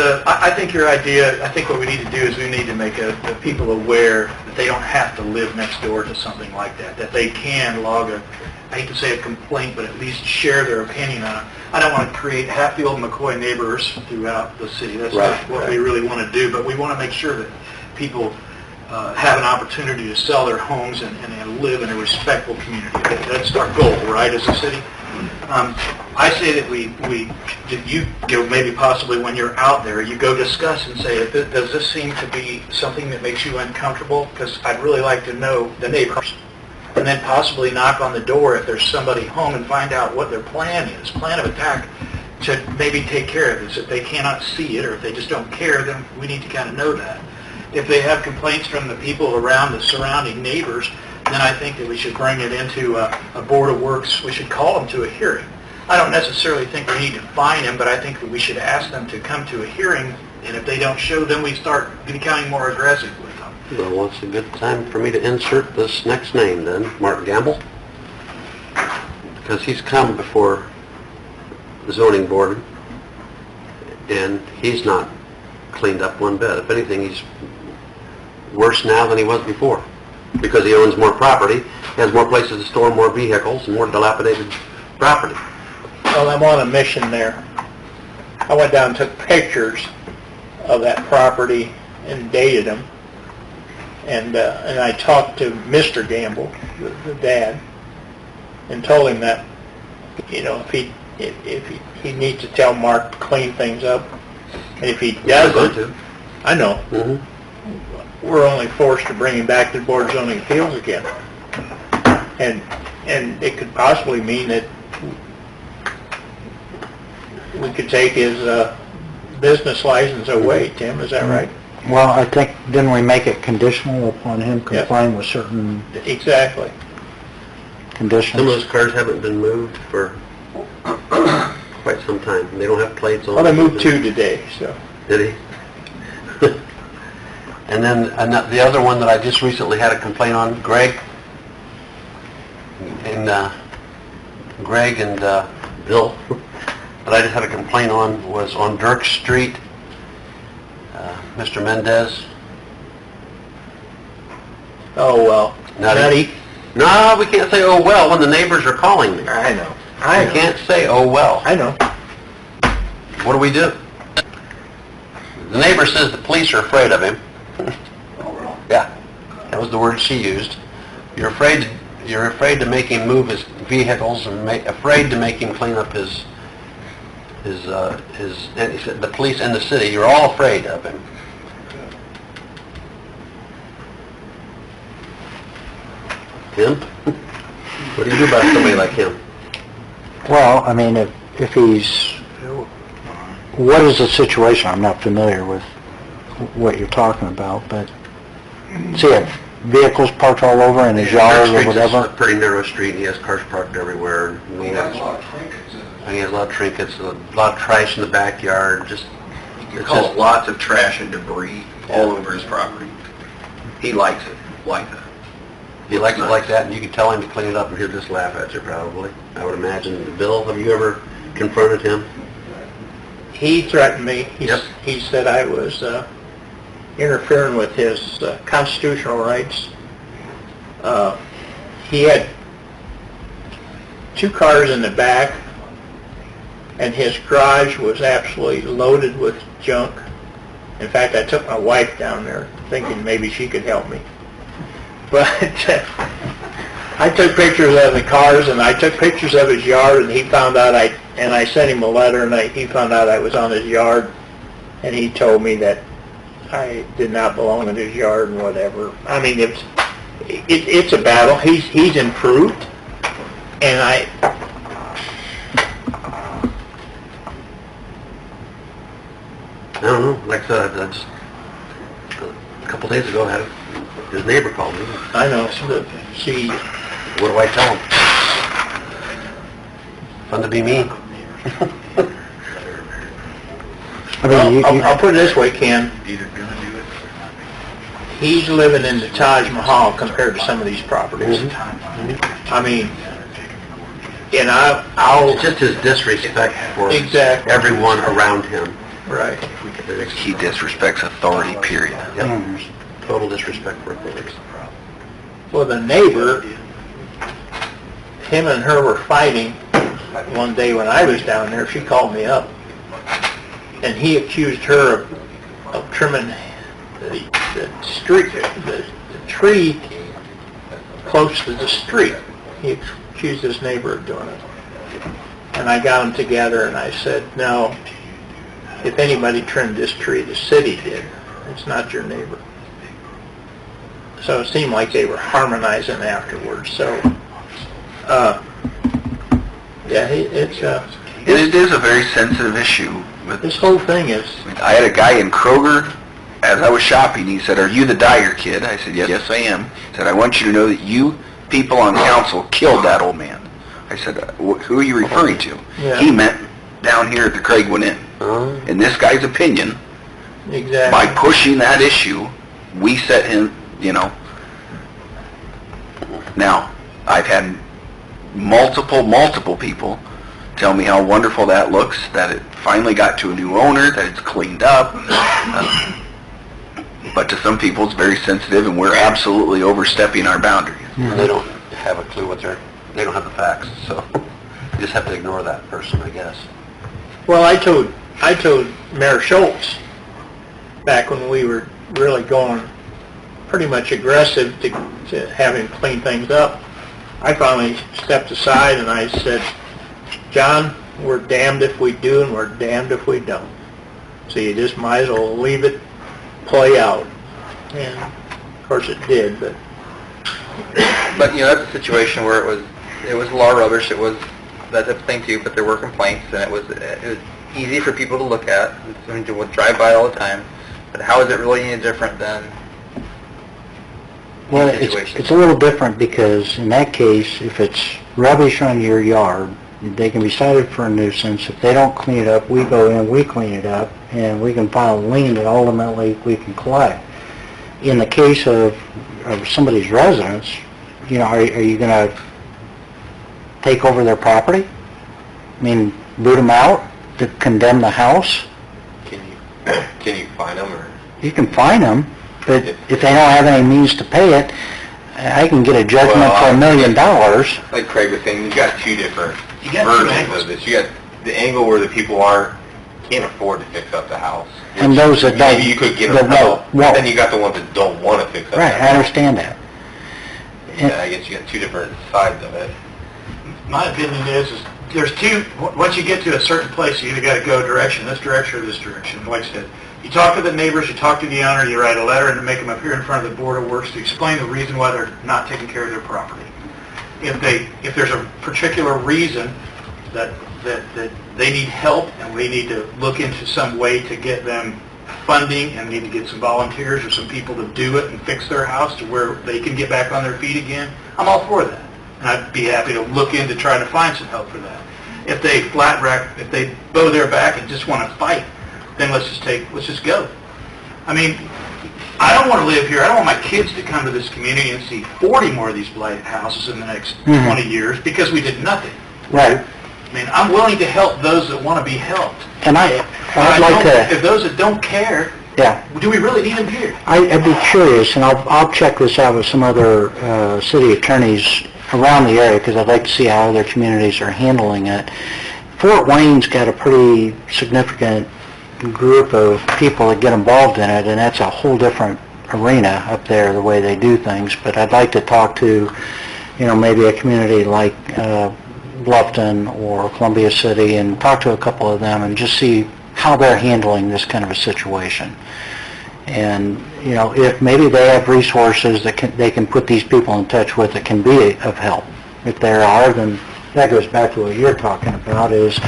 I think your idea, I think what we need to do is we need to make the people aware that they don't have to live next door to something like that they can log I hate to say a complaint, but at least share their opinion on it. I don't want to create Hatfield McCoy neighbors throughout the city. That's not what we really want to do, but we want to make sure that people have an opportunity to sell their homes and live in a respectful community. That's our goal, right, as a city? I say that you go maybe possibly when you're out there, you go discuss and say, does this seem to be something that makes you uncomfortable? Because I'd really like to know the neighbors. and then possibly knock on the door if there's somebody home and find out what their plan is, plan of attack, to maybe take care of this. If they cannot see it, or if they just don't care, then we need to kind of know that. If they have complaints from the people around the surrounding neighbors, then I think that we should bring it into a Board of Works. We should call them to a hearing. I don't necessarily think we need to fine them, but I think that we should ask them to come to a hearing, and if they don't show, then we start becoming more aggressive with them. Well, what's a good time for me to insert this next name then? Mark Gamble? Because he's come before the zoning board, and he's not cleaned up one bit. If anything, he's worse now than he was before, because he owns more property, has more places to store more vehicles, and more dilapidated property. Well, I'm on a mission there. I went down and took pictures of that property and dated them. And I talked to Mr. Gamble, the dad, and told him that, you know, if he needs to tell Mark to clean things up, and if he doesn't, I know, we're only forced to bring him back to the Board of Zoning Appeals again. And it could possibly mean that we could take his business license away. Tim, is that right? Well, I think, didn't we make it conditional upon him complying with certain Exactly. conditions? Some of those cars haven't been moved for quite some time. They don't have plates on Well, them. they moved two today, so. Did he? And then the other one that I just recently had a complaint on, Greg and Bill, that I just had a complaint on, was on Dirk Street, Mr. Mendez. Oh, well. Nutty. No, we can't say, oh, well, when the neighbors are calling me. I know. I can't say, oh, well. I know. What do we do? The neighbor says the police are afraid of him. Yeah, that was the word she used. You're afraid to make him move his vehicles, and afraid to make him clean up his and he said the police in the city, you're all afraid of him. Him? What do you do about somebody like him? Well, I mean, if he's, what is the situation? I'm not familiar with what you're talking about, but see, vehicles parked all over in his yard or whatever? It's a pretty narrow street, and he has cars parked everywhere. And he has a lot of trinkets, a lot of trash in the backyard, just... You call it lots of trash and debris all over his property. He likes it like that. He likes it like that, and you can tell him to clean it up, and he'll just laugh at you, probably. I would imagine. Bill, have you ever confronted him? He threatened me. Yep. He said I was interfering with his constitutional rights. He had two cars in the back, and his garage was absolutely loaded with junk. In fact, I took my wife down there thinking maybe she could help me. But I took pictures of the cars, and I took pictures of his yard, and he found out I sent him a letter, and he found out I was on his yard, and he told me that I did not belong in his yard and whatever. I mean, it's a battle. He's improved, and I don't know. Like I said, I just, a couple days ago, his neighbor called me. I know. So she. What do I tell him? Fun to be me. I mean, I'll put it this way, Ken. He's living in the Taj Mahal compared to some of these properties. I mean, and I'll... It's just his disrespect for Exactly. everyone around him. Right. He disrespects authority, period. Yep. Total disrespect for authority. Well, the neighbor, him and her were fighting one day when I was down there. She called me up, and he accused her of trimming the street, the tree close to the street. He accused his neighbor of doing it. And I got them together, and I said, no, if anybody trimmed this tree, the city did. It's not your neighbor. So it seemed like they were harmonizing afterwards, so, yeah, It is a very sensitive issue. this whole thing is, I had a guy in Kroger, as I was shopping, he said, "Are you the Dyer kid?" I said, "Yes, I am." He said, "I want you to know that you people on council killed that old man." I said, "Who are you referring to?" Yeah. He meant down here at the Craig Went In. In this guy's opinion, by exactly, pushing that issue, we set him, Now, I've had multiple people tell me how wonderful that looks, that it finally got to a new owner, that it's cleaned up. But to some people, it's very sensitive, and we're absolutely overstepping our boundaries. And they don't have a clue they don't have the facts, so you just have to ignore that person, I guess. well, I told Mayor Schultz, back when we were really going pretty much aggressive to have him clean things up, I finally stepped aside and I said, "John, we're damned if we do and we're damned if we don't. So you just might as well leave it play out." And of course it did, but But, that's a situation where it was law rubbish, it was that type of thing too, but there were complaints, and it was easy for people to look at, and to drive by all the time, but how is it really any different than Well, these situations? it's a little different because in that case, if it's rubbish on your yard, they can be cited for a nuisance. If they don't clean it up, we go in, we clean it up, and we can file a lien that ultimately we can collect. In the case of somebody's residence, are you going to take over their property? I mean, boot them out, to condemn the house? Can you find them, or? You can fine them, but if they don't have any means to pay it, I can get a judgment for $1 million. Like Craig was saying, you've got two different You got two versions angles. of this. You got the angle where the people can't afford to fix up the house. And which those that don't- maybe you could get that them help. won't. Then you got the ones that don't want to fix up Right, the I house. understand that. And I guess you got two different sides of it. My opinion is there's two, once you get to a certain place, you either got to go direction, this direction or this direction. Like I said, you talk to the neighbors, you talk to the owner, you write a letter and make them appear in front of the Board of Works to explain the reason why they're not taking care of their property. If there's a particular reason that they need help and we need to look into some way to get them funding and need to get some volunteers or some people to do it and fix their house to where they can get back on their feet again, I'm all for that. And I'd be happy to look into trying to find some help for that. If they if they bow their back and just want to fight, then let's just go. I mean, I don't want to live here. I don't want my kids to come to this community and see 40 more of these blighted houses in the next 20 years because we did nothing. Right. I mean, I'm willing to help those that want to be helped. And I'd like to, If those that don't care, yeah, do we really need them here? I'd be curious, and I'll check this out with some other city attorneys around the area, because I'd like to see how other communities are handling it. Fort Wayne's got a pretty significant group of people that get involved in it, and that's a whole different arena up there, the way they do things. But I'd like to talk to, maybe a community like Bluffton or Columbia City, and talk to a couple of them and just see how they're handling this kind of a situation. And, if maybe they have resources that they can put these people in touch with that can be of help. If there are, then that goes back to what you're talking about, is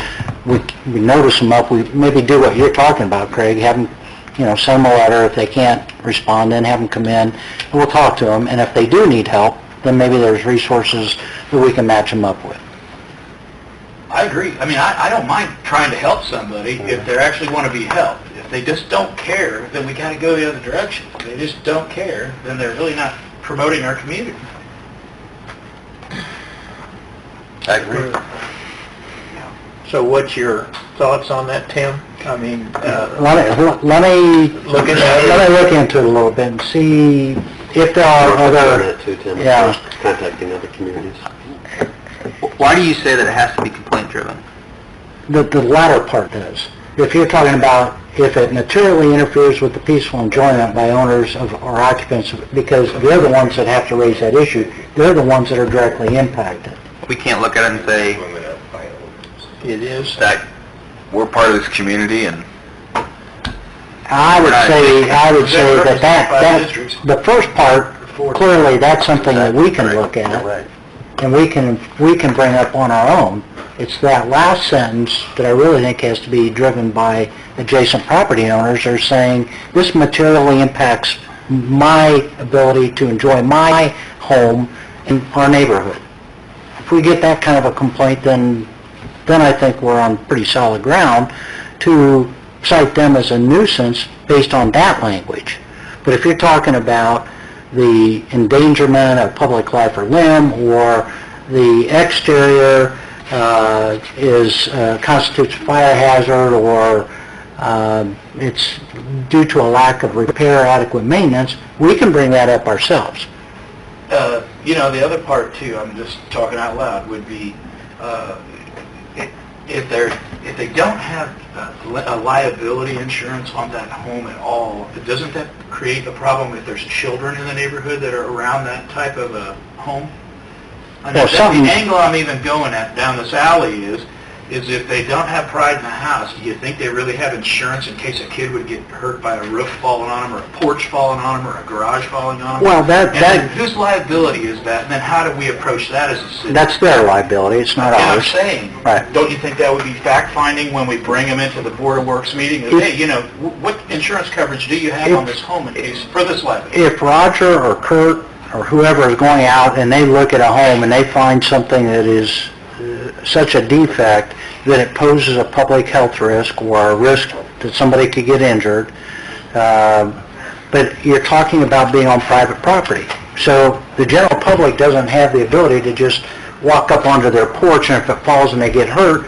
we notice them up, we maybe do what you're talking about, Craig, have them, send them a letter. If they can't respond, then have them come in, and we'll talk to them. And if they do need help, then maybe there's resources that we can match them up with. I agree. I mean, I don't mind trying to help somebody if they actually want to be helped. If they just don't care, then we got to go the other direction. If they just don't care, then they're really not promoting our community. I agree. so what's your thoughts on that, Tim? I mean, Let me look into it a little bit and see if there are other, That too, Tim, yeah. contacting other communities. Why do you say that it has to be complaint driven? the latter part does. If you're talking about if it materially interferes with the peaceful enjoyment by owners or occupants, because they're the ones that have to raise that issue, they're the ones that are directly impacted. We can't look at it and say it is. that we're part of this community and I would say that the first part clearly that's something that we can look at. Right. And we can bring up on our own. It's that last sentence that I really think has to be driven by adjacent property owners. They're saying, this materially impacts my ability to enjoy my home in our neighborhood. If we get that kind of a complaint, then I think we're on pretty solid ground to cite them as a nuisance based on that language. But if you're talking about the endangerment of public life or limb, or the exterior constitutes a fire hazard, or it's due to a lack of repair or adequate maintenance, we can bring that up ourselves. The other part too, I'm just talking out loud, would be if they don't have a liability insurance on that home at all, doesn't that create a problem if there's children in the neighborhood that are around that type of a home? I mean, the angle I'm even going at down this alley is if they don't have pride in the house, do you think they really have insurance in case a kid would get hurt by a roof falling on them, or a porch falling on them, or a garage falling on them? Well, whose liability is that? And then how do we approach that as a city? That's their liability, it's not ours. I'm saying, Right. Don't you think that would be fact-finding when we bring them into the Board of Works meeting? Hey, what insurance coverage do you have on this home in case, for this liability? If Roger or Kurt or whoever is going out and they look at a home and they find something that is such a defect that it poses a public health risk or a risk that somebody could get injured, but you're talking about being on private property. So the general public doesn't have the ability to just walk up onto their porch, and if it falls and they get hurt,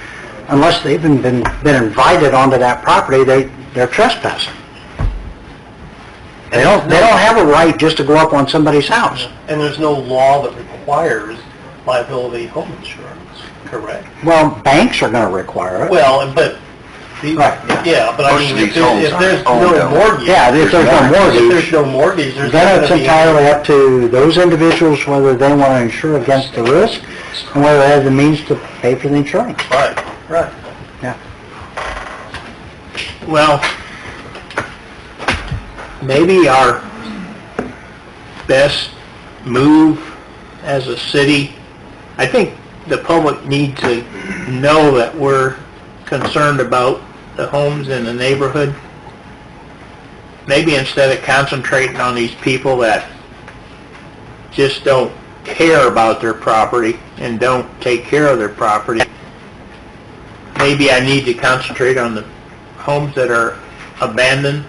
unless they've been invited onto that property, they're trespassing. They don't have a right just to go up on somebody's house. And there's no law that requires liability home insurance, correct? Well, banks are going to require it. Well, but, Right. yeah, but I Most mean, of these if there's homes no aren't mortgage. Yeah, if there's no mortgage. If there's no mortgage, there's Then not it's going to be... entirely up to those individuals whether they want to insure against the risk and whether they have the means to pay for the insurance. Right, right. Yeah. Well, maybe our best move as a city, I think the public need to know that we're concerned about the homes in the neighborhood. Maybe instead of concentrating on these people that just don't care about their property and don't take care of their property, maybe I need to concentrate on the homes that are abandoned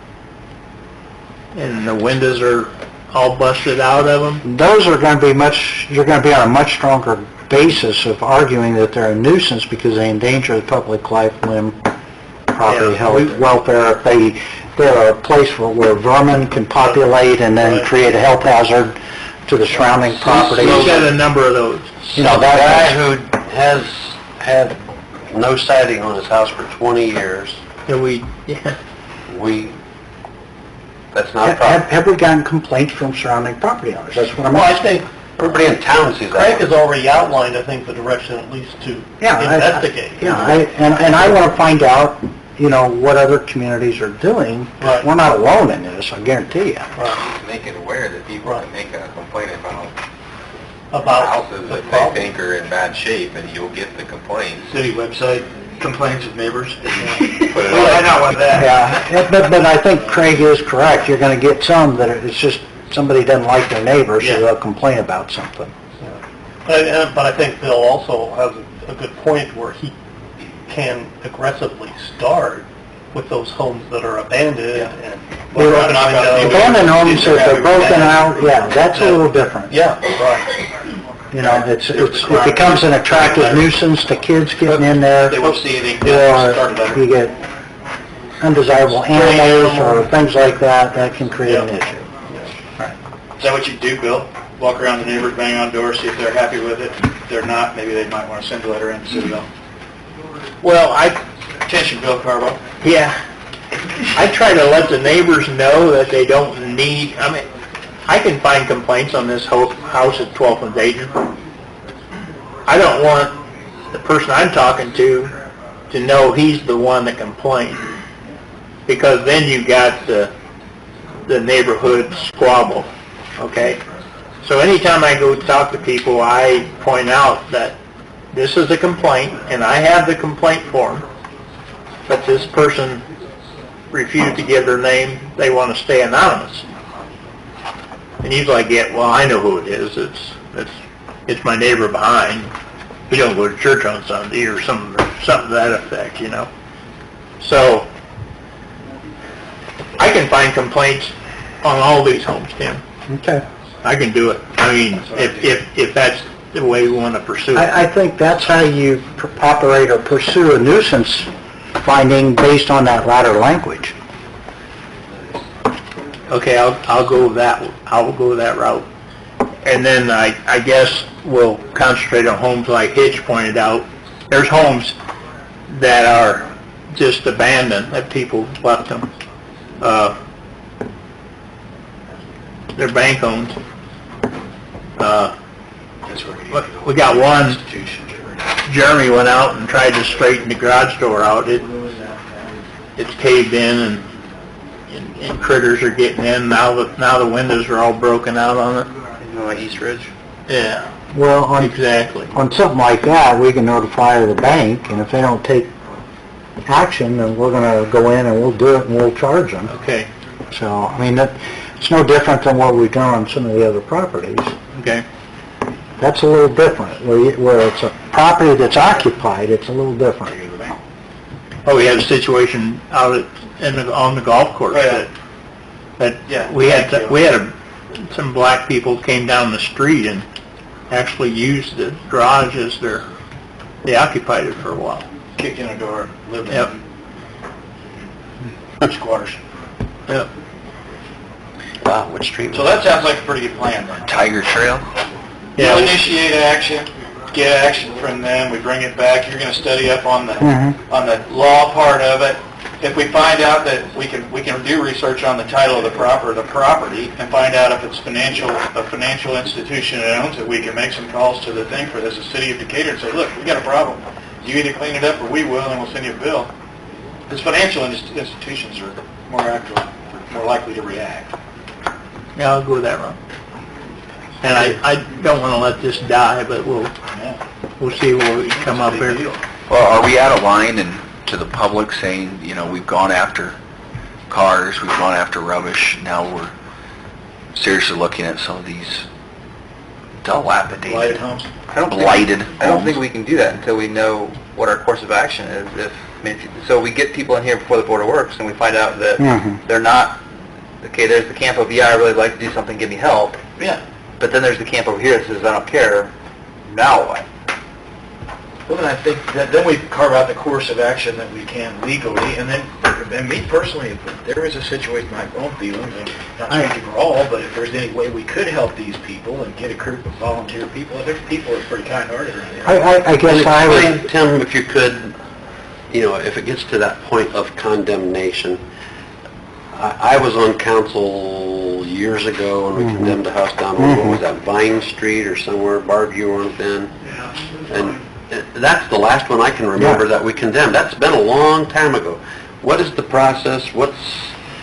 and the windows are all busted out of them. Those are going to be you're going to be on a much stronger basis of arguing that they're a nuisance because they endanger the public life, limb, property, health, welfare. If they're a place where vermin can populate and then create a health hazard to the surrounding property. We've got a number of those. The guy who has had no siding on his house for 20 years, that's not a problem. Have we gotten complaints from surrounding property owners? That's what I'm Well, I asking. think Everybody in town sees Craig that. has already outlined, I think, the direction at least to investigate. And I want to find out, what other communities are doing. Right. We're not alone in this, I guarantee you. Make it aware that people can make a complaint about About houses the that they problem. think are in bad shape, and you'll get the complaints. City website, complaints of neighbors. Put it Well, I on. know what that. Yeah, but I think Craig is correct. You're going to get some that it's just somebody doesn't like their neighbor, so they'll complain about something. But I think Bill also has a good point where he can aggressively start with those homes that are abandoned and... Abandoned homes, if they're broken out, that's a little different. Yeah, right. It becomes an attractive nuisance to kids getting in there. They won't see anything. Or you get undesirable animals or things like that, that can create an issue. Is that what you do, Bill? Walk around the neighbors, bang on doors, see if they're happy with it? If they're not, maybe they might want to send a letter in to City Hall. Well, Attention, Bill Carbo. I try to let the neighbors know that they don't need, I can find complaints on this whole house at 12th and Decatur. I don't want the person I'm talking to know he's the one that complained, because then you got the neighborhood squabble, okay? So anytime I go talk to people, I point out that this is a complaint, and I have the complaint form, but this person refused to give their name, they want to stay anonymous. And usually I get, well, I know who it is, it's my neighbor behind. We don't go to church on Sunday, or something to that effect, you know. So, I can find complaints on all these homes, Tim. Okay. I can do it. I mean, if that's the way we want to pursue it. I think that's how you operate or pursue a nuisance finding based on that latter language. Okay, I'll go that route. And then I guess we'll concentrate on homes like Hitch pointed out. There's homes that are just abandoned, that people left them. They're bank owned. We got one, Jeremy went out and tried to straighten the garage door out. It's caved in and critters are getting in. Now the windows are all broken out on it. You know, East Ridge? Yeah, Well, exactly. on something like that, we can notify the bank, and if they don't take action, then we're going to go in and we'll do it and we'll charge them. Okay, So, I mean, it's no different than what we've done on some of the other properties. okay. That's a little different. Where it's a property that's occupied, it's a little different. Oh, we had a situation out on the golf course that we had some black people came down the street and actually used the garage as they occupied it for a while. Kicked in a door, lived in Yep. squatters. Yep. Wow, which street? So that sounds like a pretty good plan then. Tiger Trail? Yeah. We'll initiate action, get action from them, we bring it back, you're gonna study up on the, on the law part of it. If we find out that we can do research on the title of the property, and find out if it's a financial institution that owns it, we can make some calls to the thing for this, the city of Decatur, and say, look, we got a problem. You either clean it up or we will, and we'll send you a bill. Because financial institutions are more likely to react. Yeah, I'll go that route. And I don't want to let this die, but we'll see where we come up here. Well, are we out of line and to the public saying, you know, we've gone after cars, we've gone after rubbish, now we're seriously looking at some of these dilapidated, Blighted homes. blighted I don't homes? think we can do that until we know what our course of action is. So we get people in here before the Board of Works, and we find out that they're not, okay, there's the camp of, yeah, I really like to do something, give me help. Yeah. But then there's the camp over here that says, I don't care, now what? Well, then I think that then we carve out the course of action that we can legally, and me personally, if there is a situation, my own feelings, and not speaking for all, but if there's any way we could help these people and get a group of volunteer people, I think people are pretty kind-hearted around here. I guess I would... Explain, Tim, if you could, you know, if it gets to that point of condemnation. I was on council years ago when we condemned a house down on, what was that, Vine Street or somewhere, Barb, you weren't then? And that's the last one I can remember that we condemned. That's been a long time ago. What is the process? What's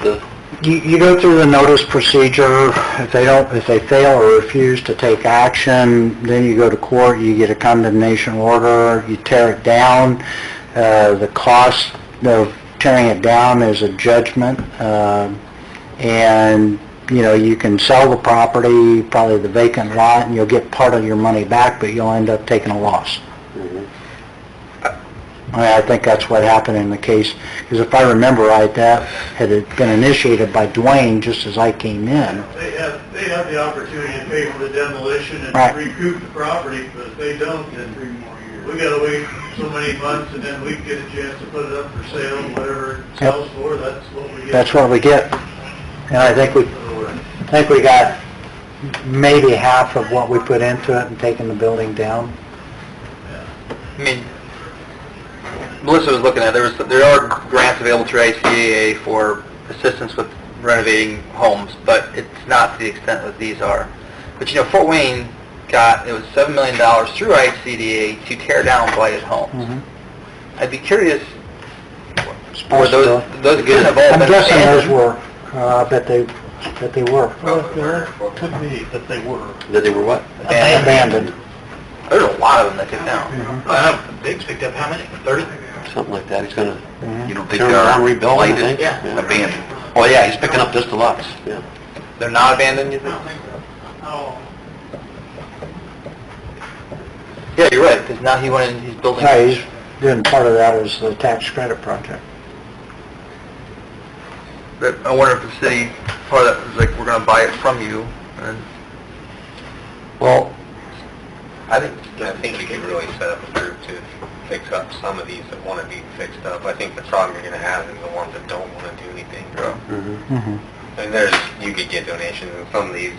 the... You go through the notice procedure. If they fail or refuse to take action, then you go to court, you get a condemnation order, you tear it down. The cost of tearing it down is a judgment, and you know, you can sell the property, probably the vacant lot, and you'll get part of your money back, but you'll end up taking a loss. I think that's what happened in the case, because if I remember right, that had been initiated by Dwayne just as I came in. They have the opportunity to pay for the demolition and recoup the property, but if they don't, then we gotta wait so many months, and then we get a chance to put it up for sale, whatever it sells for, that's what we get. That's what we get. And I think we got maybe half of what we put into it and taking the building down. I mean, Melissa was looking at, there are grants available through ICAA for assistance with renovating homes, but it's not to the extent that these are. But you know, Fort Wayne it was $7 million through ICAA to tear down blighted homes. I'd be curious, were those could have all I'm been guessing those abandoned? were, but that they were Could be that they were. That they were what? abandoned. There's a lot of them that took down. Biggs picked up how many? 30? Something like that. He's gonna You don't think turn they're around, rebuild, I blighted? think. Yeah. Abandoned? Oh, yeah, he's picking up just the lots, yeah. They're not abandoned, you think? Yeah, you're right, because now he's building. No, he's doing part of that as the tax credit project. But I wonder if the city, part of that was like, we're gonna buy it from you, and Well, I think we could really set up a group to fix up some of these that want to be fixed up. I think the problem you're going to have is the ones that don't want to do anything. And you could get donations, and some of these,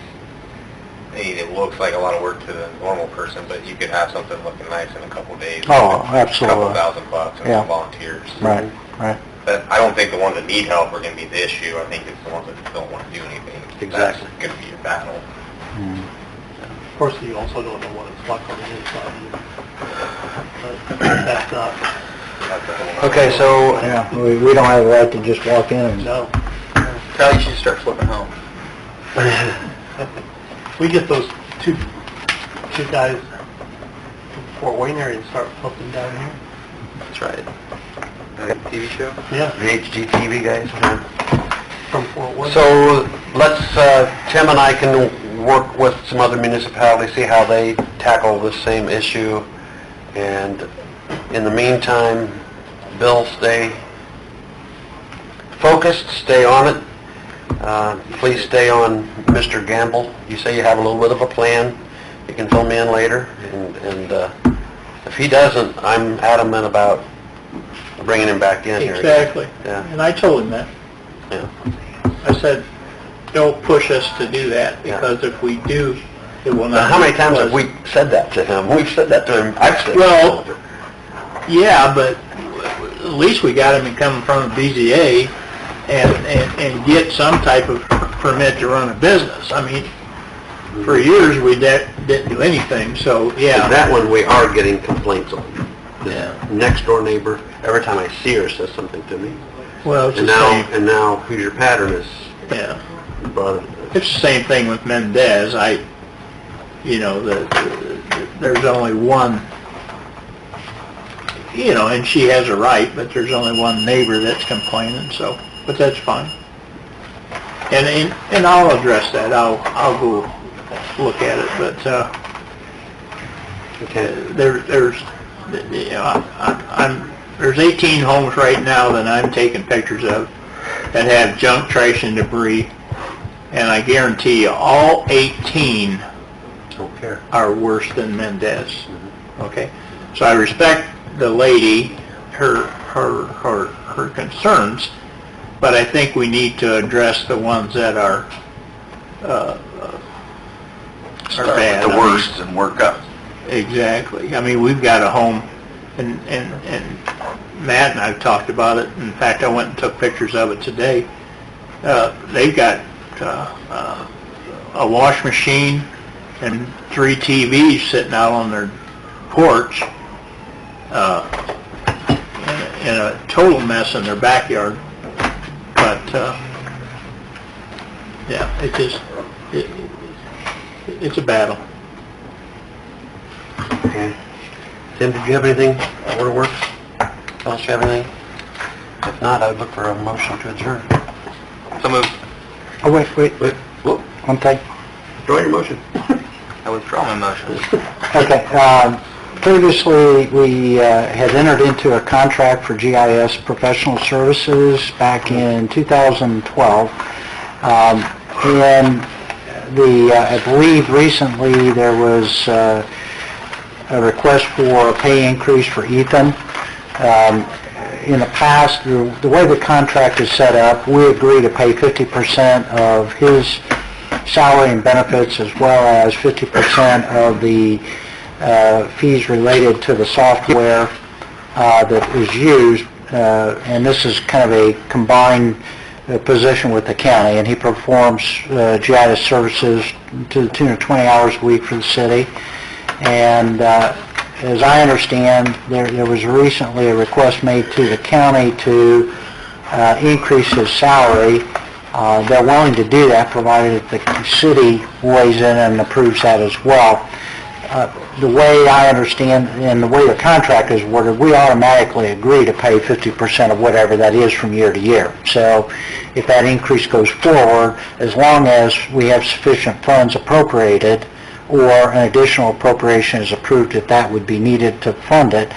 it looks like a lot of work to the normal person, but you could have something looking nice in a couple of days. Oh, A absolutely. couple $1,000 and Yeah. some volunteers. Right, right. But I don't think the ones that need help are going to be the issue. I think it's the ones that don't want to do anything. Exactly. That's going to be your battle. Of course, you also don't know what it's like on the inside either. But that's not, That's a whole okay, so, Yeah, we don't have the right to just walk in and... no. Charlie, you should start flipping home. We get those two guys from Fort Wayne area and start flipping down here. That's right. TV show? Yeah, the HGTV guys, yeah. from Fort Wayne. So let's, Tim and I can work with some other municipalities, see how they tackle the same issue. And in the meantime, Bill, stay focused, stay on it. Please stay on Mr. Gamble. You say you have a little bit of a plan. You can fill me in later. And if he doesn't, I'm adamant about bringing him back in here. Exactly. Yeah. And I told him that. Yeah. I said, don't push us to do that, because if we do, it will Now, not... how many times have be we said that to him? We've said that to him. I've said Well, that. yeah, but at least we got him to come in front of BZA and get some type of permit to run a business. I mean, for years, we didn't do anything, so, And yeah. that one we are getting complaints on. Yeah. Next door neighbor, every time I see her, says something to me. Well, it's And the now, same, and now, who's your pattern is, yeah. but, It's the same thing with Mendez. There's only one, and she has a right, but there's only one neighbor that's complaining, so, but that's fine. And I'll address that. I'll go look at it, but, okay. there's 18 homes right now that I'm taking pictures of that have junk, trash, and debris, and I guarantee you, all 18 Don't care. are worse than Mendez. Okay? So I respect the lady, her concerns, but I think we need to address the ones that are Start bad. with the worst and work up. Exactly. I mean, we've got a home, and Matt and I talked about it. In fact, I went and took pictures of it today. They've got a wash machine and 3 TVs sitting out on their porch, and a total mess in their backyard. But, yeah, it's a battle. Okay. Tim, did you have anything, Board of Works? Else you have anything? If not, I would look for a motion to adjourn. So moved. Oh, wait, Whoop, one thing. withdraw your motion. I withdraw my motion. Okay, previously, we had entered into a contract for GIS professional services back in 2012. And I believe recently there was a request for a pay increase for Ethan. In the past, the way the contract is set up, we agree to pay 50% of his salary and benefits, as well as 50% of the fees related to the software that is used. And this is kind of a combined position with the county, and he performs GIS services to the tune of 20 hours a week for the city. And as I understand, there was recently a request made to the county to increase his salary. They're willing to do that, provided that the city weighs in and approves that as well. The way I understand, and the way the contract is worded, we automatically agree to pay 50% of whatever that is from year to year. So if that increase goes forward, as long as we have sufficient funds appropriated, or an additional appropriation is approved if that would be needed to fund it,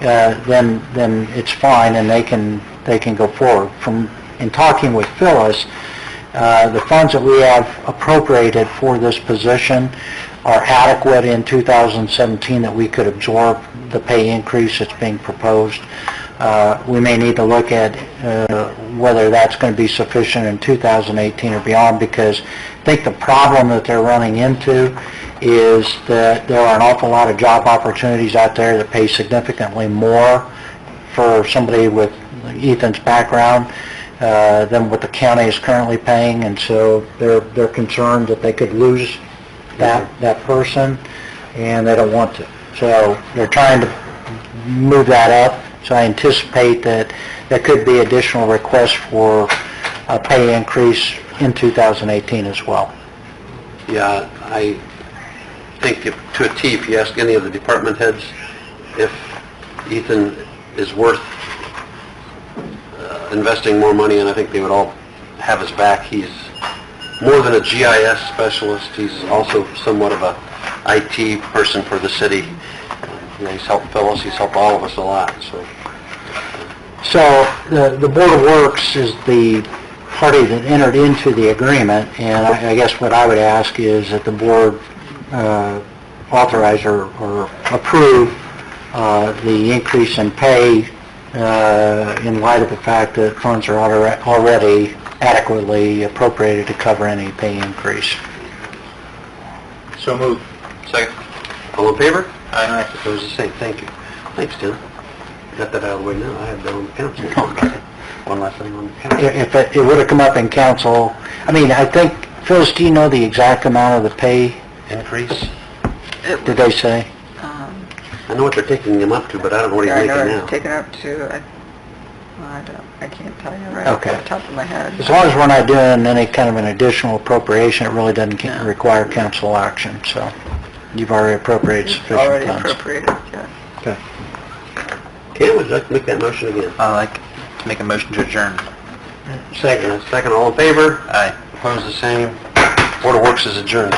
then it's fine, and they can go forward. In talking with Phyllis, the funds that we have appropriated for this position are adequate in 2017 that we could absorb the pay increase that's being proposed. We may need to look at whether that's going to be sufficient in 2018 or beyond, because I think the problem that they're running into is that there are an awful lot of job opportunities out there that pay significantly more for somebody with Ethan's background than what the county is currently paying, and so they're concerned that they could lose that person, and they don't want to. So they're trying to move that up, so I anticipate that there could be additional requests for a pay increase in 2018 as well. Yeah, I think to a T, if you ask any of the department heads if Ethan is worth investing more money in, I think they would all have his back. He's more than a GIS specialist. He's also somewhat of a IT person for the city. He's helped Phyllis, he's helped all of us a lot. So the Board of Works is the party that entered into the agreement, and I guess what I would ask is that the board authorize or approve the increase in pay in light of the fact that funds are already adequately appropriated to cover any pay increase. So moved. Second. All in favor? Aye. Opposed, the same. Thank you. Thanks, Tim. Got that out of the way now. I have that on the council. Okay. One last thing on the council. If it would have come up in council, I mean, I think, Phyllis, do you know the exact amount of the pay Increase? did they say? I know what they're taking him up to, but I don't know what he's I making know now. it's taken up to, I can't tell you right Okay. off the top of my head. As long as we're not doing any kind of an additional appropriation, it really doesn't require council action, so you've already appropriated sufficient Already funds. appropriated, yeah. Okay. Ken, would you like to make that motion again? I'd like to make a motion to adjourn. Second. Second, all in favor? Aye. Opposed, the same. Board of Works is adjourned.